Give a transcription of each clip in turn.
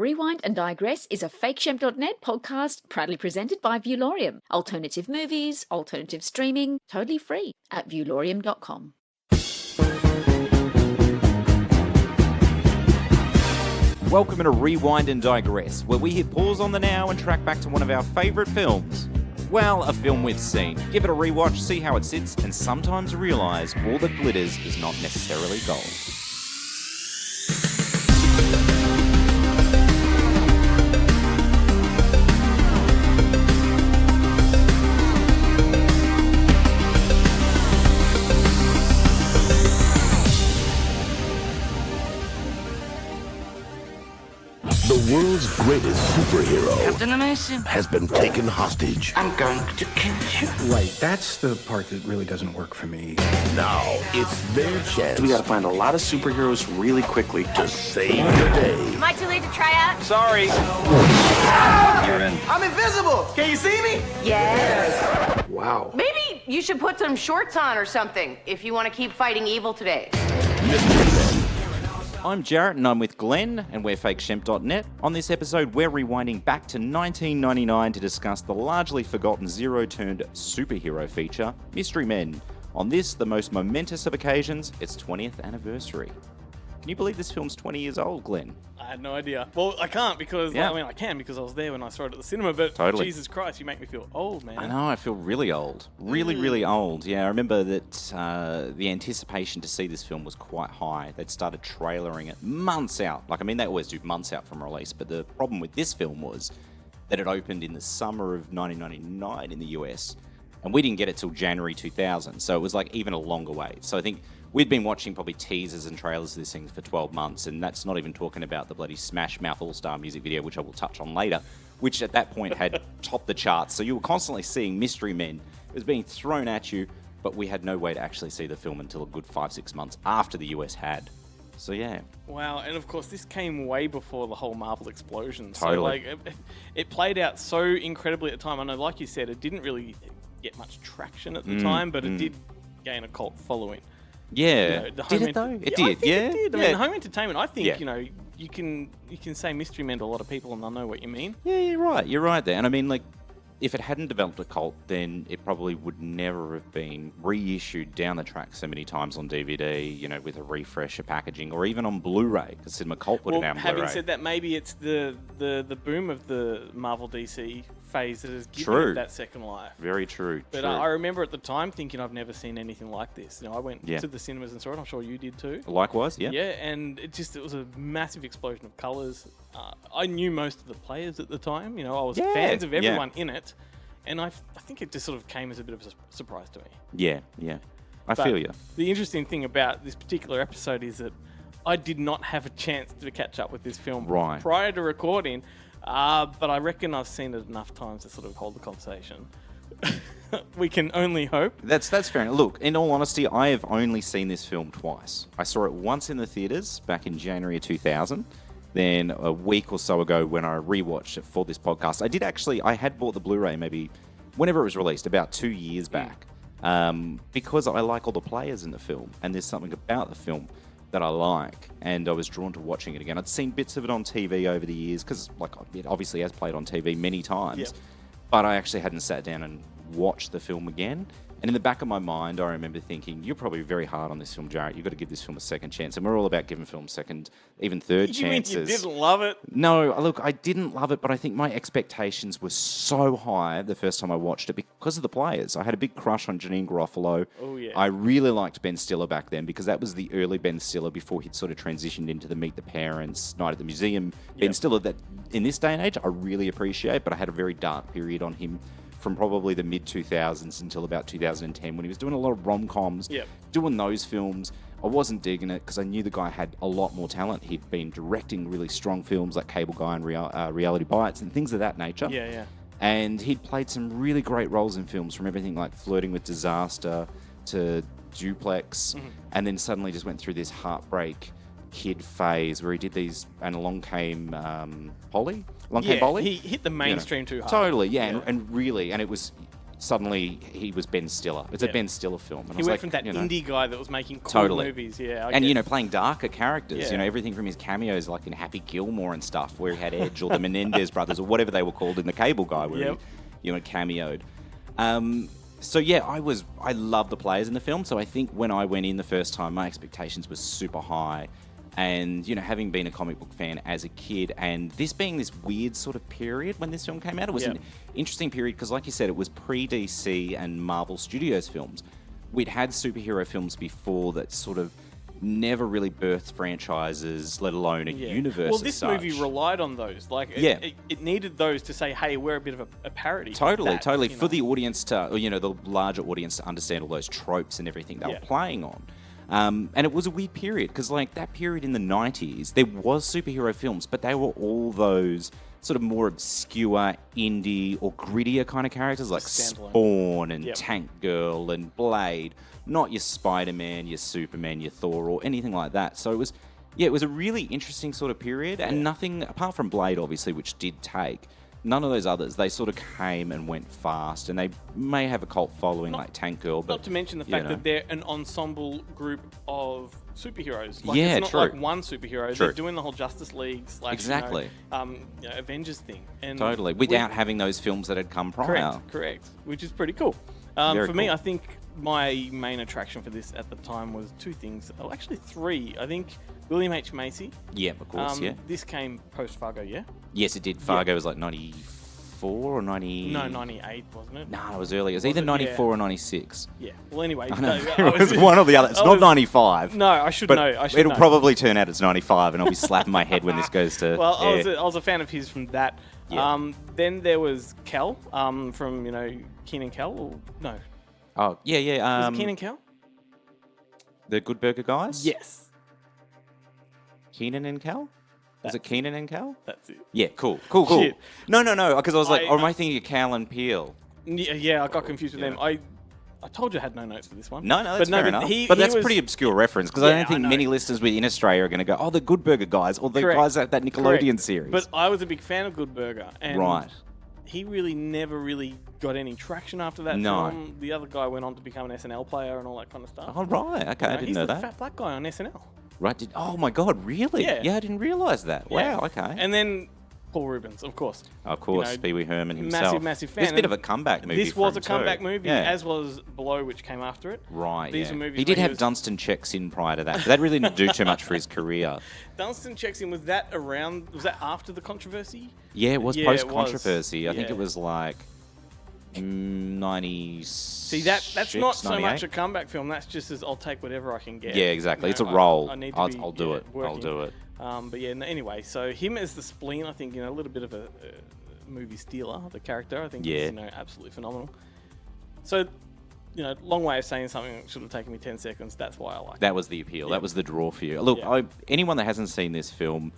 Rewind and Digress is a FakeShem.net podcast proudly presented by Viewlorium. Alternative movies, alternative streaming, totally free at viewlorium.com. Welcome to Rewind and Digress, where we hit pause on the now and track back to one of our favourite films. Well, a film we've seen. Give it a rewatch, see how it sits, and sometimes realise all that glitters is not necessarily gold. The world's greatest superhero Captain Amazing has been taken hostage. I'm going to kill you. Right, that's the part that really doesn't work for me. Now it's their chance We gotta find a lot of superheroes really quickly. to save the day. Am I too late to try out? Sorry. You're in. I'm invisible. Can you see me? Yes. Wow. Maybe you should put some shorts on or something if you want to keep fighting evil today. Mystery Men. I'm Jarrett and I'm with Glenn, and we're FakeShem.net. On this episode, we're rewinding back to 1999 to discuss the largely forgotten zero-turned superhero feature, Mystery Men. On this, the most momentous of occasions, its 20th anniversary. Can you believe this film's 20 years old, Glenn? I had no idea. Well, I can't because, Yeah. I can because I was there when I saw it at the cinema, but Totally. Jesus Christ, you make me feel old, man. I know, I feel really old. Really old. Yeah, I remember that the anticipation to see this film was quite high. They'd started trailering it months out. They always do months out from release, but the problem with this film was that it opened in the summer of 1999 in the US, and we didn't get it till January 2000, so it was even a longer wait. So I think we'd been watching probably teasers and trailers of this thing for 12 months, and that's not even talking about the bloody Smash Mouth All-Star music video, which I will touch on later, which at that point had topped the charts. So you were constantly seeing Mystery Men. It was being thrown at you, but we had no way to actually see the film until a good 5-6 months after the US had. So yeah. Wow, and of course, this came way before the whole Marvel explosion. Totally. So, it played out so incredibly at the time. I know, like you said, it didn't really get much traction at the time, but it did gain a cult following. Yeah. The Did home it though? ent- It Yeah, I did, think yeah. it did. I Yeah. mean, home entertainment, I think, Yeah. you can say Mystery Men to a lot of people and they'll know what you mean. Yeah, you're right. You're right there. And I mean, if it hadn't developed a cult, then it probably would never have been reissued down the track so many times on DVD, with a refresh of packaging, or even on Blu-ray, because Cinema Cult would have been on having Blu-ray. said that, maybe it's the boom of the Marvel DC phase that has given True. it that second life. Very true. But true. I remember at the time thinking I've never seen anything like this. I went Yeah. to the cinemas and saw it. I'm sure you did too. Likewise, yeah. Yeah, and it was a massive explosion of colours. I knew most of the players at the time. I was Yeah, fans of yeah. everyone in it. And I think it just sort of came as a bit of a surprise to me. Yeah. I But feel you. The interesting thing about this particular episode is that I did not have a chance to catch up with this film Right. prior to recording, but I reckon I've seen it enough times to sort of hold the conversation. We can only hope. That's fair enough. Look, in all honesty, I have only seen this film twice. I saw it once in the theatres back in January of 2000. Then a week or so ago when I rewatched it for this podcast, I had bought the Blu-ray maybe whenever it was released, about 2 years back, because I like all the players in the film, and there's something about the film that I like, and I was drawn to watching it again. I'd seen bits of it on TV over the years, because it obviously has played on TV many times, Yep. but I actually hadn't sat down and watched the film again. And in the back of my mind, I remember thinking, you're probably very hard on this film, Jarrett. You've got to give this film a second chance. And we're all about giving films second, even third You mean chances. you didn't love it? No, look, I didn't love it, but I think my expectations were so high the first time I watched it because of the players. I had a big crush on Janine Garofalo. Oh, yeah. I really liked Ben Stiller back then because that was the early Ben Stiller before he'd sort of transitioned into the Meet the Parents, Night at the Museum. Ben Stiller that in this day and age I really appreciate, but I had a very dark period on him from probably the mid-2000s until about 2010 when he was doing a lot of rom-coms, doing those films. I wasn't digging it because I knew the guy had a lot more talent. He'd been directing really strong films like Cable Guy and Reality Bites and things of that nature. Yeah. And he'd played some really great roles in films, from everything like Flirting with Disaster to Duplex, and then suddenly just went through this heartbreak kid phase where he did these, and along came Polly. Along came Polly. He hit the mainstream too hard. Totally, yeah. And really, and it was suddenly he was Ben Stiller. It's a Ben Stiller film. And I He was went like, from that you know, indie guy that was making cool Totally. movies. Yeah, I and, get you know, it. playing darker characters. Yeah. You know, everything from his cameos, like in Happy Gilmore and stuff, where he had Edge, or the Menendez brothers, or whatever they were called in The Cable Guy, where Yep. he, you know, cameoed. So yeah, I love the players in the film. So I think when I went in the first time, my expectations were super high. And, you know, having been a comic book fan as a kid, and this being this weird sort of period when this film came out, it was an interesting period because, like you said, it was pre-DC and Marvel Studios films. We'd had superhero films before that sort of never really birthed franchises, let alone a universe. Well, as this such. movie relied on those. Like, it needed those to say, "Hey, we're a bit of a parody." Totally, that, totally. you For know. the audience to, or, you know, the larger audience to understand all those tropes and everything they were playing on. And it was a weird period because, like, that period in the 90s, there was superhero films, but they were all those sort of more obscure, indie, or grittier kind of characters like Standalone. Spawn and Tank Girl and Blade. Not your Spider-Man, your Superman, your Thor, or anything like that. So it was a really interesting sort of period, and nothing, apart from Blade, obviously, which did take, none of those others, they sort of came and went fast, and they may have a cult following like Tank Girl, but Not to mention the fact that they're an ensemble group of superheroes. Like, Yeah, it's not true. like one superhero. True. They're doing the whole Justice League / Exactly. Avengers thing. And totally, without having those films that had come prior. Correct. Which is pretty cool. Very For me, cool. I think my main attraction for this at the time was two things. Oh, actually three. I think William H. Macy. Yeah, of course, yeah. This came post Fargo, yeah? Yes, it did. Fargo was like 94 or 90... No, 98, wasn't it? No, it was earlier. It was Was either it? 94 Yeah. or 96. Yeah. Well, anyway. I know. I It was one or the other. It's I not was- 95. No, I should but know. I should it'll know. probably turn out it's 95, and I'll be slapping my head when this goes to Well, air. I was a fan of his from that. Yeah. Then there was Kel from, you know, Keenan Kel. Or, no. Oh, yeah, yeah. Was it Keenan Kel? The Good Burger guys? Yes. Keenan and Kel? Was it Keenan and Kel? That's it. Yeah, cool. Cool. Shit. No, because I was like, I- or am I thinking of Cal and Peel? Yeah, I got confused with them. I told you I had no notes for this one. No, that's fair enough. He, but he that's was, pretty obscure reference because I Yeah, don't think I know. many listeners in Australia are going to go, oh, the Good Burger guys, or the Correct. guys at that Nickelodeon Correct. series. But I was a big fan of Good Burger. And Right. he really never really got any traction after that No. film. The other guy went on to become an SNL player and all that kind of stuff. Oh, right. Okay, I didn't he's know the that. fat black guy on SNL. Right. Oh, my God, really? Yeah. I didn't realise that. Yeah. Wow, okay. And then Paul Rubens, of course. Of course, you know, Pee Wee Herman himself. Massive fan. It's a bit of a And comeback movie. This was for a him too. comeback movie, Yeah. as was Below, which came after it. Right, These yeah. were movies He did where have was- Dunstan checks in prior to that, but that really didn't do too much for his career. Dunstan checks in. Was that around? Was that after the controversy? Yeah, it was Yeah, it was. post-controversy. I think Yeah. it was like 90. See, that's not so much a comeback film. That's just as I'll take whatever I can get. Yeah, exactly. You It's a know, role. I need to I'll be, do yeah, it. I'll working. do it. But yeah, anyway, so him as the spleen, I think, you know, a little bit of a movie stealer, the character. I think Yeah. he's, you know, absolutely phenomenal. So, you know, long way of saying something that should have taken me 10 seconds. That's why I like it. That was the appeal. That was the draw for you. Look, Yeah. anyone that hasn't seen this film,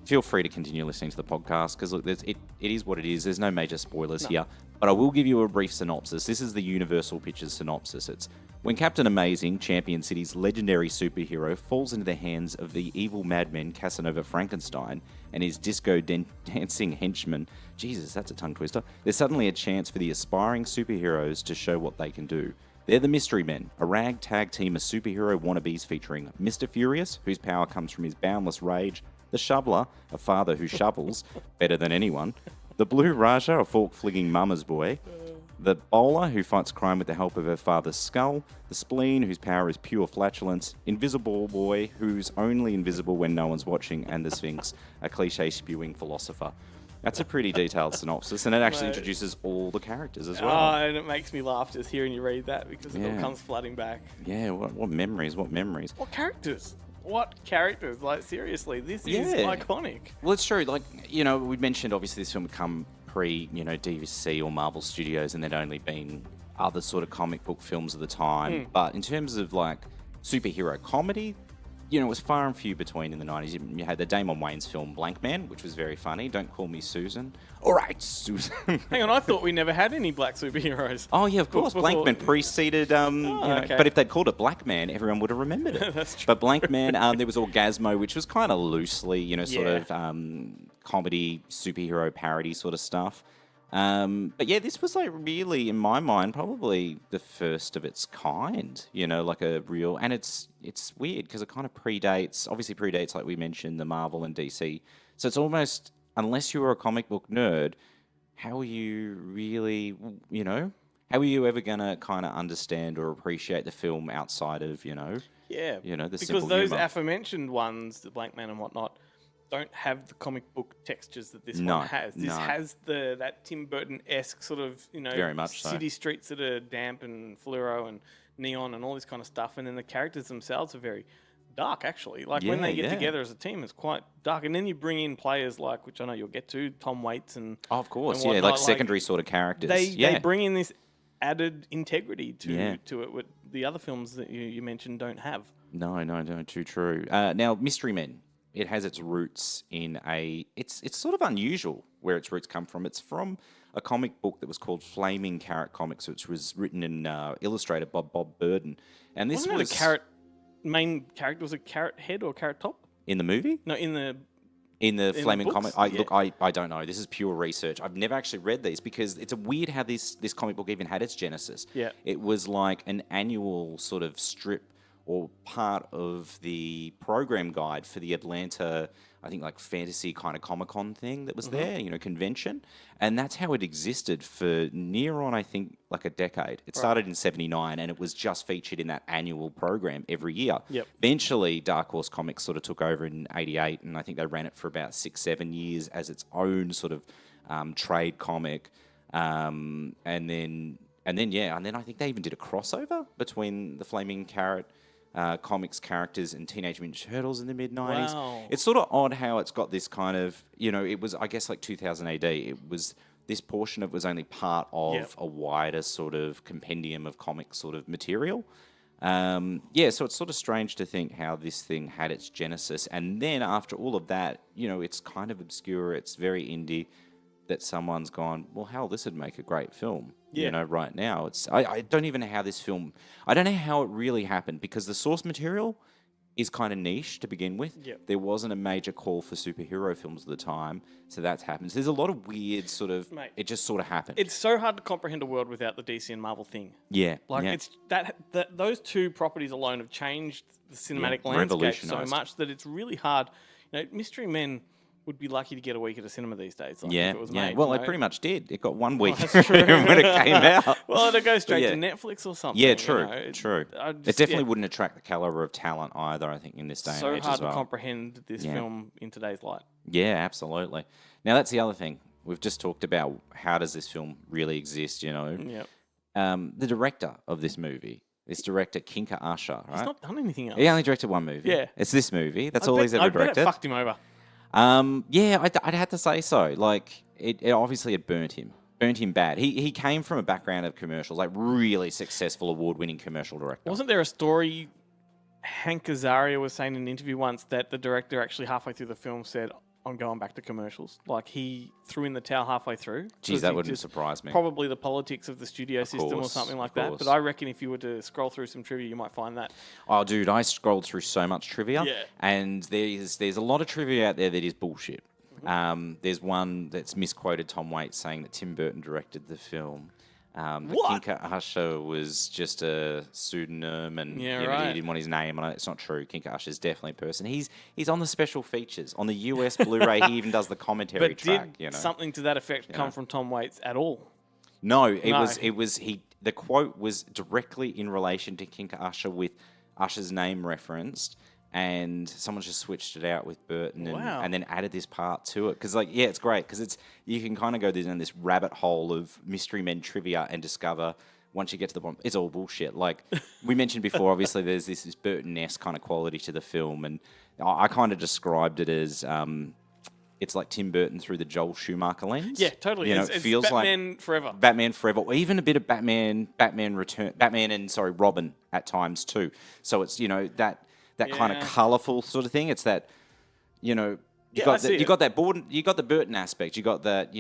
feel free to continue listening to the podcast because look, it is what it is. There's no major spoilers here, but I will give you a brief synopsis. This is the Universal Pictures synopsis. It's when Captain Amazing, Champion City's legendary superhero, falls into the hands of the evil madman Casanova Frankenstein and his disco-dancing henchmen. Jesus, that's a tongue twister. There's suddenly a chance for the aspiring superheroes to show what they can do. They're the Mystery Men, a ragtag team of superhero wannabes featuring Mr. Furious, whose power comes from his boundless rage, the Shoveler, a father who shovels better than anyone, the Blue Raja, a fork-flinging mama's boy, the Bowler, who fights crime with the help of her father's skull, the Spleen, whose power is pure flatulence, Invisible Boy, who's only invisible when no one's watching, and the Sphinx, a cliche-spewing philosopher. That's a pretty detailed synopsis, and it actually Mate. introduces all the characters as well. And it makes me laugh just hearing you read that because it all Yeah. comes flooding back. Yeah, what memories, what memories. What characters? What characters? Like, seriously, this is Yeah. iconic. Well, it's true. Like, you know, we mentioned obviously this film would come pre, you know, DC or Marvel Studios, and there'd only been other sort of comic book films at the time. But in terms of like superhero comedy, you know, it was far and few between in the 90s. You had the Damon Wayans film Blank Man, which was very funny. Don't Call Me Susan. All right, Susan. Hang on, I thought we never had any black superheroes. Oh, yeah, of course. Before- Blank Man preceded, you know, okay. but if they'd called it Black Man, everyone would have remembered it. That's true. But Blank Man, there was Orgasmo, which was kind of loosely, you know, sort Yeah. of comedy, superhero parody sort of stuff. But yeah, this was like really, in my mind, probably the first of its kind. Like a real, and it's weird because it kind of obviously predates, like we mentioned, the Marvel and DC. So it's almost, unless you were a comic book nerd, how are you really, how are you ever gonna kind of understand or appreciate the film outside of, Yeah, the because simple those humor? aforementioned ones, the Blank Man and whatnot, don't have the comic book textures that this No, one has. This no. has that Tim Burton-esque sort of, Very much so. city streets that are damp and fluoro and neon and all this kind of stuff, and then the characters themselves are very dark, actually. Like when Yeah, they get yeah. together as a team, it's quite dark. And then you bring in players like, which I know you'll get to, Tom Waits and Oh, of course, and yeah, whatnot, like secondary sort of characters. They bring in this added integrity to Yeah. it, what the other films that you mentioned don't have. No, too true. Now, Mystery Men, it has its roots in it's sort of unusual where its roots come from. It's from a comic book that was called Flaming Carrot Comics, which was written and illustrated by Bob Burden. And this Wasn't was it a carrot main character? Was it Carrot Head or Carrot Top? in the movie? No, in the In the Flaming books? comic, Yeah. I don't know. This is pure research. I've never actually read these because it's a weird how this comic book even had its genesis. Yeah. It was like an annual sort of strip or part of the program guide for the Atlanta, I think, like fantasy kind of Comic-Con thing that was there, convention. And that's how it existed for near on, I think, like a decade. It started in 79 and it was just featured in that annual program every year. Yep. Eventually, Dark Horse Comics sort of took over in 88 and I think they ran it for about 6-7 years as its own sort of trade comic. And then I think they even did a crossover between the Flaming Carrot comics characters and Teenage Mutant Ninja Turtles in the mid-90s. Wow. It's sort of odd how it's got this kind of, it was, I guess, like 2000 AD. It was, this portion of it was only part of a wider sort of compendium of comic sort of material. So it's sort of strange to think how this thing had its genesis. And then after all of that, it's kind of obscure. It's very indie. That someone's gone, well, hell, this would make a great film. Right now. I don't even know how this film, I don't know how it really happened because the source material is kind of niche to begin with. Yep. There wasn't a major call for superhero films at the time, so that's happened. So there's a lot of weird sort of, Mate, it just sort of happened. it's so hard to comprehend a world without the DC and Marvel thing. Yeah. Like yeah. it's that those two properties alone have changed the cinematic landscape so revolutionised. much that it's really hard. Mystery Men would be lucky to get a week at a cinema these days. Like, Yeah, if it was yeah. made, Well, it pretty much did. It got 1 week that's true. when it came out. Well, it'd go straight yeah. to Netflix or something. Yeah, true, true. I It just- definitely yeah, wouldn't attract the caliber of talent either, I think, in this day so and age hard as well. to comprehend this Yeah. film in today's light. Yeah, absolutely. Now, that's the other thing. We've just talked about how does this film really exist, Yep. The director of this movie, this director, Kinka Usher, right? He's not done anything else. He only directed one movie. Yeah. It's this movie. That's I all bet- he's ever I bet directed. it fucked him over. I'd have to say so. Like, it obviously had burnt him bad. He came from a background of commercials, like really successful award-winning commercial director. Wasn't there a story Hank Azaria was saying in an interview once that the director actually halfway through the film said, I'm going back to commercials. Like he threw in the towel halfway through. Geez, 'cause that he wouldn't just- surprise me. Probably the politics of the studio system or course, something like of that. course. But I reckon if you were to scroll through some trivia, you might find that. Oh, dude, I scrolled through so much trivia, Yeah. and there's a lot of trivia out there that is bullshit. Mm-hmm. There's one that's misquoted Tom Waits saying that Tim Burton directed the film. That What? Kinka Usher was just a pseudonym, and Yeah, he right. didn't want his name on it. It's not true. Kinka Usher's definitely a person. He's on the special features on the US Blu-ray. He even does the commentary But track. did something to that effect come from Tom Waits at all? No, it No. was he. The quote was directly in relation to Kinka Usher with Usher's name referenced, and someone just switched it out with Burton Wow. and then added this part to it. Because it's great because you can kind of go down this rabbit hole of Mystery Men trivia and discover once you get to the bottom, it's all bullshit. Like we mentioned before, obviously there's this Burton-esque kind of quality to the film, and I kind of described it as. It's like Tim Burton through the Joel Schumacher lens. Yeah, totally. You know, It's it feels Batman like Forever. Batman Forever, or even a bit of Batman and Robin at times too. So it's that kind of Yeah. colourful sort of thing. It's that you Yeah, I see got it. you got the Burton aspect. You got that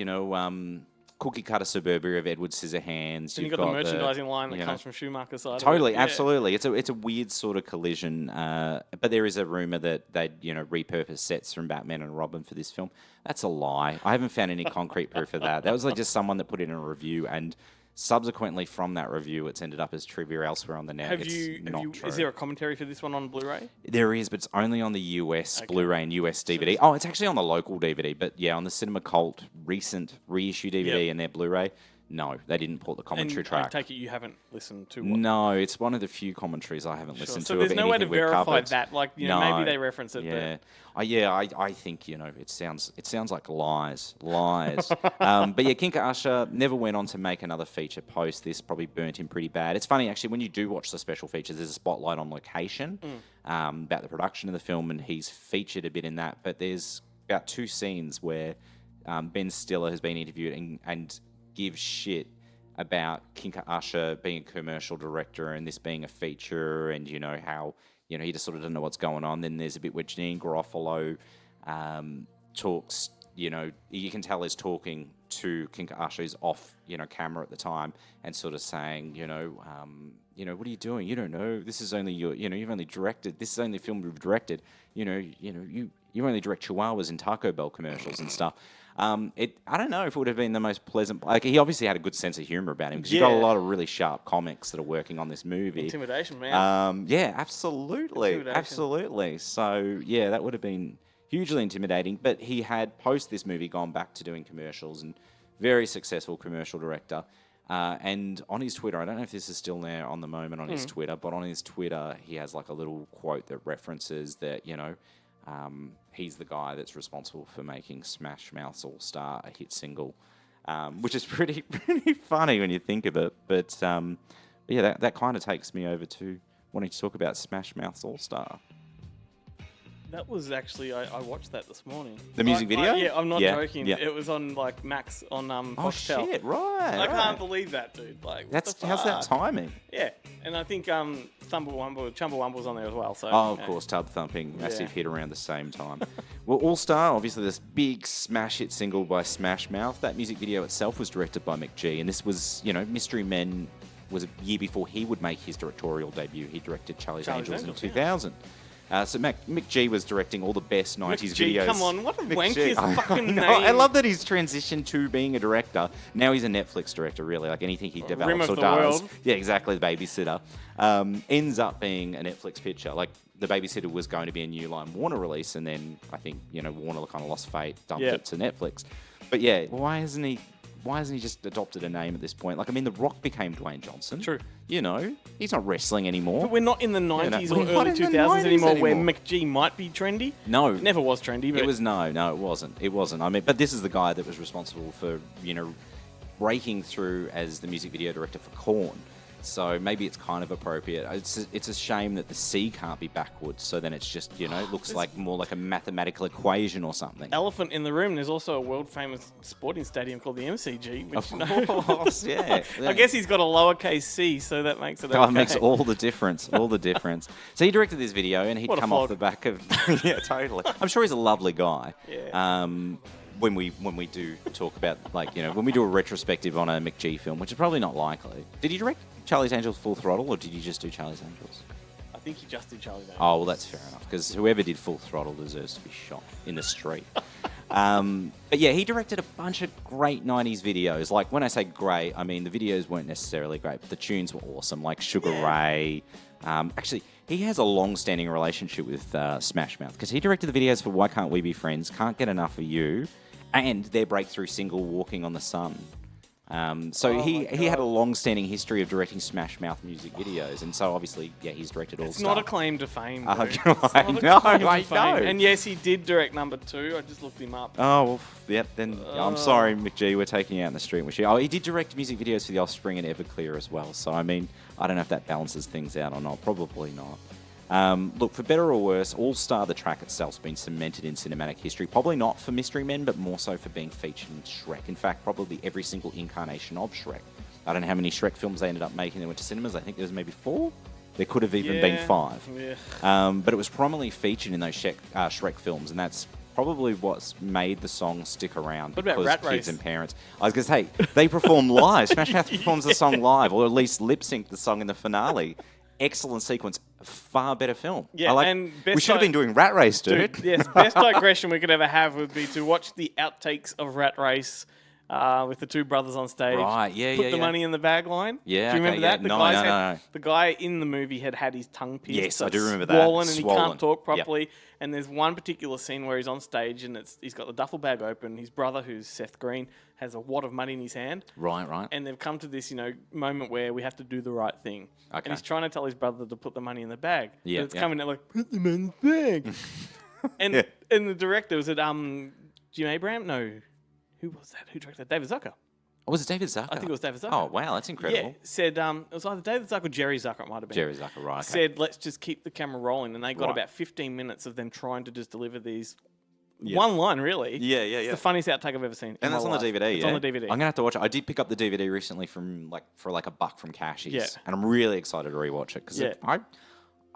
cookie cutter suburbia of Edward Scissorhands. Then you've got the merchandising line that comes from Schumacher's side. Totally, of it. Yeah. absolutely. It's a weird sort of collision. But there is a rumor that they'd repurpose sets from Batman and Robin for this film. That's a lie. I haven't found any concrete proof of that. That was like just someone that put in a review, and subsequently from that review, it's ended up as trivia elsewhere on the net. True. Is there a commentary for this one on Blu-ray? There is, but it's only on the US Blu-ray and US DVD. Oh, it's actually on the local DVD, but yeah, on the Cinema Cult recent reissue DVD and their Blu-ray. No, they didn't put the commentary track. I take it you haven't listened to one? No, it's one of the few commentaries I haven't listened to. So there's no way to verify that. No. Maybe they reference it. Yeah, I think it sounds like lies. But yeah, Kinka Usher never went on to make another feature post. This probably burnt him pretty bad. It's funny actually when you do watch the special features. There's a spotlight on location about the production of the film, and he's featured a bit in that. But there's about 2 scenes where Ben Stiller has been interviewed and gives shit about Kinka Usher being a commercial director and this being a feature, and how he just sort of doesn't know what's going on. Then there's a bit where Janine Garofalo talks. You can tell is talking to Kinka Usher. He's off camera at the time and sort of saying what are you doing? You don't know. This is only you've only directed. This is only a film you've directed. You only direct Chihuahuas in Taco Bell commercials and stuff. I don't know if it would have been the most pleasant. Like, he obviously had a good sense of humor about him because you've got a lot of really sharp comics that are working on this movie. Intimidation, man. Yeah, absolutely. So yeah, that would have been hugely intimidating. But he had post this movie gone back to doing commercials, and very successful commercial director. And on his Twitter, I don't know if this is still there on the moment on his Twitter, but on his Twitter he has like a little quote that references that he's the guy that's responsible for making Smash Mouth's All Star a hit single, which is pretty funny when you think of it. But yeah, that kind of takes me over to wanting to talk about Smash Mouth's All Star. That was actually I watched that this morning. The music video? Yeah, I'm not joking. Yeah. It was on like Max on Foxtel. Oh shit! Right. I can't believe that, dude. Like, how's that timing? Yeah, and I think Chumbawamba's on there as well. So of course, Tub Thumping, massive hit around the same time. Well, All Star, obviously this big smash hit single by Smash Mouth. That music video itself was directed by McG, and this was Mystery Men was a year before he would make his directorial debut. He directed Charlie's Angels in 2000. So Mick G was directing all the best 90s videos. Come on, what a wanky fucking name. I love that he's transitioned to being a director. Now he's a Netflix director, really. Like anything he develops or does. World. Yeah, exactly, The Babysitter. Ends up being a Netflix picture. Like, The Babysitter was going to be a New Line Warner release, and then I think, Warner kind of lost fate, dumped it to Netflix. But yeah, why hasn't he just adopted a name at this point? Like, I mean, The Rock became Dwayne Johnson. True. He's not wrestling anymore. But we're not in the 90s or early 2000s anymore where McG might be trendy. No. It never was trendy. But it was, no, it wasn't. It wasn't. I mean, but this is the guy that was responsible for, breaking through as the music video director for Korn. So maybe it's kind of appropriate. It's a shame that the C can't be backwards. So then it's just, looks like more like a mathematical equation or something. Elephant in the room. There's also a world famous sporting stadium called the MCG. Which, of course, yeah. I guess he's got a lowercase c, so that makes it okay. It makes all the difference. All the difference. So he directed this video, and he'd come off the back of. Yeah, totally. I'm sure he's a lovely guy. Yeah. When we do talk about, when we do a retrospective on a McG film, which is probably not likely. Did he direct Charlie's Angels Full Throttle, or did you just do Charlie's Angels? I think he just did Charlie's Angels. Oh, well, that's fair enough, because whoever did Full Throttle deserves to be shot in the street. But yeah, he directed a bunch of great 90s videos. Like, when I say great, I mean the videos weren't necessarily great, but the tunes were awesome, like Sugar Ray. Actually, he has a long-standing relationship with Smash Mouth, because he directed the videos for Why Can't We Be Friends, Can't Get Enough of You, and their breakthrough single, Walking on the Sun. He had a long-standing history of directing Smash Mouth music videos, and so obviously, he's directed all. It's not a claim to fame. I know. And yes, he did direct number 2. I just looked him up. Oh, well, yep. Then I'm sorry, McG. We're taking you out in the street with you. Oh, he did direct music videos for The Offspring and Everclear as well. So I mean, I don't know if that balances things out or not. Probably not. Look, for better or worse, All Star, the track itself, has been cemented in cinematic history. Probably not for Mystery Men, but more so for being featured in Shrek. In fact, probably every single incarnation of Shrek. I don't know how many Shrek films they ended up making that went to cinemas. I think there was maybe 4. There could have even been 5. Yeah. But it was prominently featured in those Shrek films, and that's probably what's made the song stick around What about because Rat kids Race? and parents. I was going to say, they perform live. Smash Mouth performs the song live, or at least lip sync the song in the finale. Excellent sequence. Far better film. Yeah, I like, and we best should have been doing Rat Race, dude. Yes, best digression we could ever have would be to watch the outtakes of Rat Race with the two brothers on stage. Right, yeah, Put yeah, the yeah. money in the bag line. Yeah, Do you okay, remember yeah. that? No. The guy in the movie had his tongue pierced. Yes, so I do it's remember that. swollen and he Swollen. can't talk Yep. properly. And there's one particular scene where he's on stage and he's got the duffel bag open. His brother, who's Seth Green, has a wad of money in his hand. Right. And they've come to this, moment where we have to do the right thing. Okay. And he's trying to tell his brother to put the money in the bag. Yeah, But it's yeah. coming out like, put the money in the bag. and and the director, was it Jim Abraham? No. Who was that? Who directed that? David Zucker. Oh, was it David Zucker? I think it was David Zucker. Oh, wow, that's incredible. Yeah, said, it was either David Zucker or Jerry Zucker, it might have been. Jerry Zucker, right. Okay. Said, let's just keep the camera rolling. And they got Right. about 15 minutes of them trying to just deliver these. Yeah. One line, really. Yeah. It's the funniest outtake I've ever seen. And that's on the DVD, It's yeah? on the DVD. I'm going to have to watch it. I did pick up the DVD recently from for $1 from Cashies. Yeah. And I'm really excited to rewatch it because Yeah.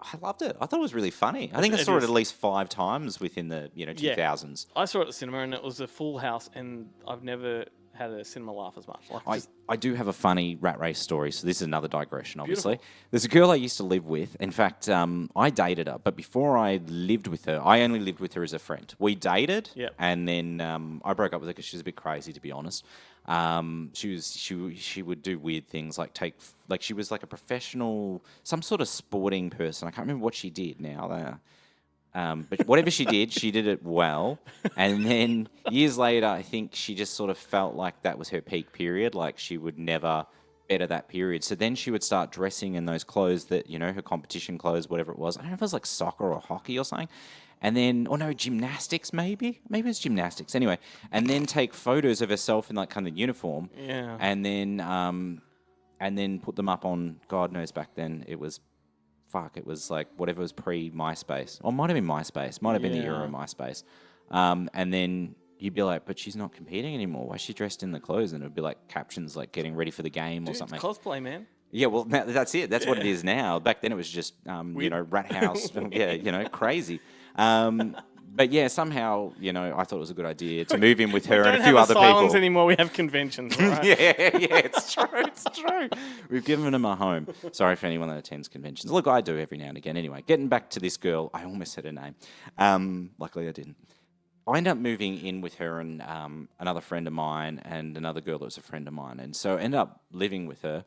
I loved it. I thought it was really funny. I think I It saw it is. at least 5 times within the 2000s. I saw it at the cinema and it was a full house, and I've never had a cinema laugh as much. Like, I do have a funny Rat Race story, so this is another digression, obviously. There's a girl I used to live with. In fact, I dated her, but before I lived with her, I only lived with her as a friend. We dated, Yep. and then I broke up with her because she was a bit crazy, to be honest. She would do weird things like she was like a professional, some sort of sporting person. I can't remember what she did now. But whatever she did it well. And then years later, I think she just sort of felt like that was her peak period. Like she would never better that period. So then she would start dressing in those clothes that, her competition clothes, whatever it was. I don't know if it was like soccer or hockey or something. And then, gymnastics maybe? Maybe it was gymnastics. Anyway, and then take photos of herself in like kind of uniform. Yeah. And then put them up on, God knows back then, it was like whatever was pre-MySpace. Or might have been MySpace. Might have been the era of MySpace. And then you'd be like, but she's not competing anymore. Why is she dressed in the clothes? And it would be like captions like getting ready for the game or Dude, something. it's cosplay, man. Yeah, well, that's it. That's what it is now. Back then it was just, rat house. Yeah, crazy. But yeah, somehow, I thought it was a good idea to move in with her and a few other asylums people. anymore. We have conventions. All right? Yeah, it's true. It's true. We've given them a home. Sorry for anyone that attends conventions. Look, I do every now and again. Anyway, getting back to this girl, I almost said her name. Luckily, I didn't. I ended up moving in with her and another friend of mine and another girl that was a friend of mine. And so I ended up living with her.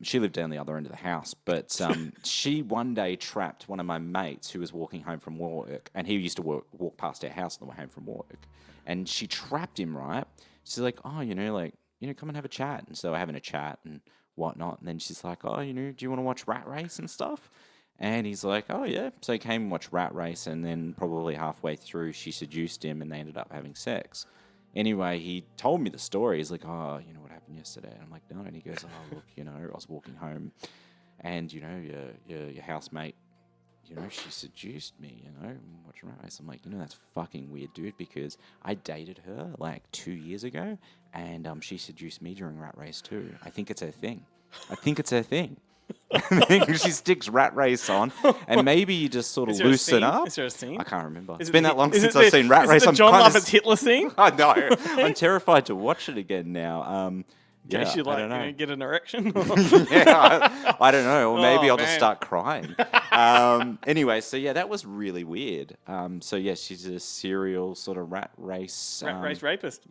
She lived down the other end of the house, but she one day trapped one of my mates who was walking home from work, and he used to walk past our house on the way home from work, and she trapped him, right? She's like, oh, come and have a chat. And so we're having a chat and whatnot, and then she's like, oh, do you want to watch Rat Race and stuff? And he's like, oh, yeah. So he came and watched Rat Race, and then probably halfway through, she seduced him, and they ended up having sex. Anyway, he told me the story. He's like, oh, what happened yesterday? And I'm like, no. And he goes, oh, look, I was walking home and, your housemate, she seduced me, watching Rat Race. I'm like, that's fucking weird, dude, because I dated her like 2 years ago and she seduced me during Rat Race too. I think it's her thing. She sticks Rat Race on, and maybe you just sort of Is there a loosen scene? up. Is there a scene? I can't remember. Is It's it been the- that long is since it I've the- seen Rat is Race. it the I'm John kind Lovitz Hitler scene? I know. I'm terrified to watch it again now. In case you I don't know. get an erection. Yeah, I don't know. Or maybe Oh, I'll just man. start crying. Anyway, so yeah, that was really weird. So yeah, she's a serial sort of rat race. Rat race rapist.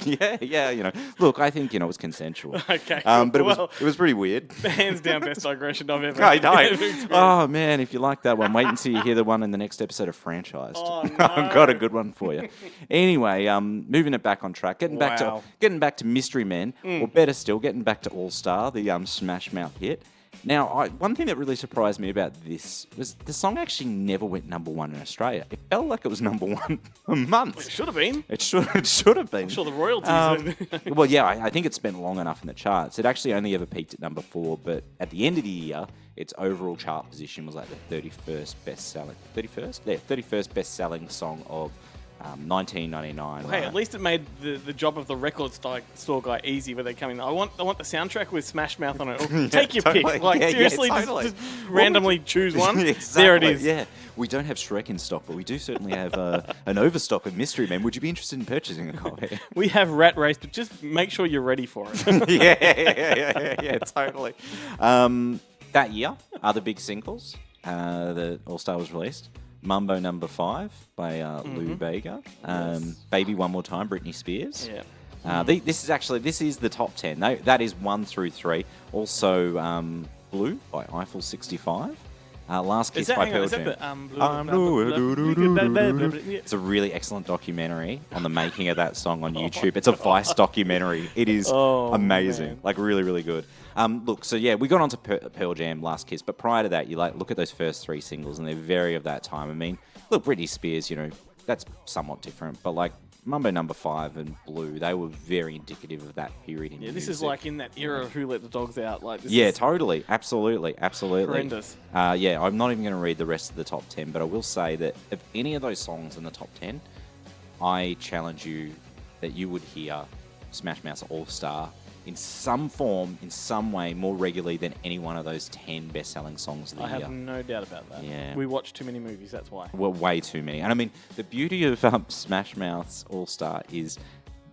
yeah. Look, I think it was consensual. Okay, but well- it was pretty weird. Hands down, best digression I've ever. I know. experienced. Oh man, if you like that one, wait until you hear the one in the next episode of Franchised. Oh, I've got a good one for you. Anyway, moving it back on track, getting back Wow. to Mystery Men, or better still, getting back to All Star, the Smash Mouth hit. Now, one thing that really surprised me about this was the song actually never went number one in Australia. It felt like it was number one for months. It should have been. It should have been. I'm sure the royalties. Well, yeah, I think it's spent long enough in the charts. It actually only ever peaked at number 4, but at the end of the year, its overall chart position was like the 31st best-selling. 31st? Yeah, 31st best-selling song of 1999. Hey, at least it made the job of the record store guy easy, where they come in. I want the soundtrack with Smash Mouth on it. Or take your totally. pick. Like, Yeah, seriously, totally. just randomly choose one. Exactly, There it is. Yeah, we don't have Shrek in stock, but we do certainly have an overstock of Mystery Men. Would you be interested in purchasing a copy? We have Rat Race, but just make sure you're ready for it. yeah, totally. That year, other big singles, the All Star was released. Mambo Number 5 by Lou Bega. Baby One More Time, Britney Spears. Yeah. This is the top 10. That is 1 through 3. Also, Blue by Eiffel 65. Last Kiss by Pearl Jam. It's a really excellent documentary on the making of that song on YouTube. It's a Vice documentary. It is amazing. Man. Like, really, really good. Look, so yeah, we got onto Pearl Jam, Last Kiss, but prior to that, you look at those first 3 singles, and they're very of that time. I mean, look, Britney Spears, that's somewhat different, but like Mambo Number 5 and Blue, they were very indicative of that period in music. This is like in that era of Who Let the Dogs Out. Like, this yeah, is totally, absolutely. horrendous. Yeah, I'm not even going to read the rest of the top 10, but I will say that if any of those songs in the top 10, I challenge you that you would hear Smash Mouth's All Star in some form, in some way, more regularly than any one of those 10 best-selling songs of the I year. have no doubt about that. Yeah. We watch too many movies, that's why. Well, way too many. And I mean, the beauty of Smash Mouth's All Star is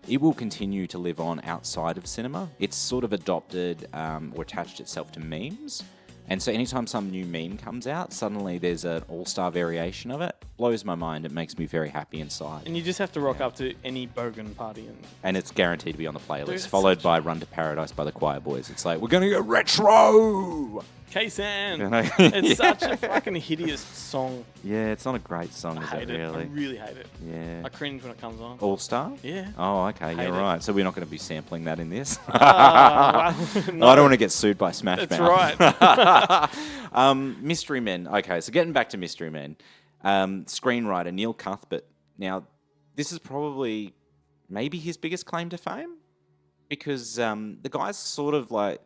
it will continue to live on outside of cinema. It's sort of adopted or attached itself to memes. And so anytime some new meme comes out, suddenly there's an all-star variation of it. Blows my mind. It makes me very happy inside. And you just have to rock up to any Bogan party. And it's guaranteed to be on the playlist, Dude, followed by Run to Paradise by the Choir Boys. It's like, we're going to go retro! K-San! know? It's such a fucking hideous song. Yeah, it's not a great song, I is hate it, it. I really? really hate it. Yeah. I cringe when it comes on. All-Star? Yeah. Oh, okay, Hate you're it. right. So we're not going to be sampling that in this? No. I don't want to get sued by Smash That's Mouth. right. Mystery Men. Okay, so getting back to Mystery Men. Screenwriter Neil Cuthbert. Now, this is probably maybe his biggest claim to fame because the guy's sort of like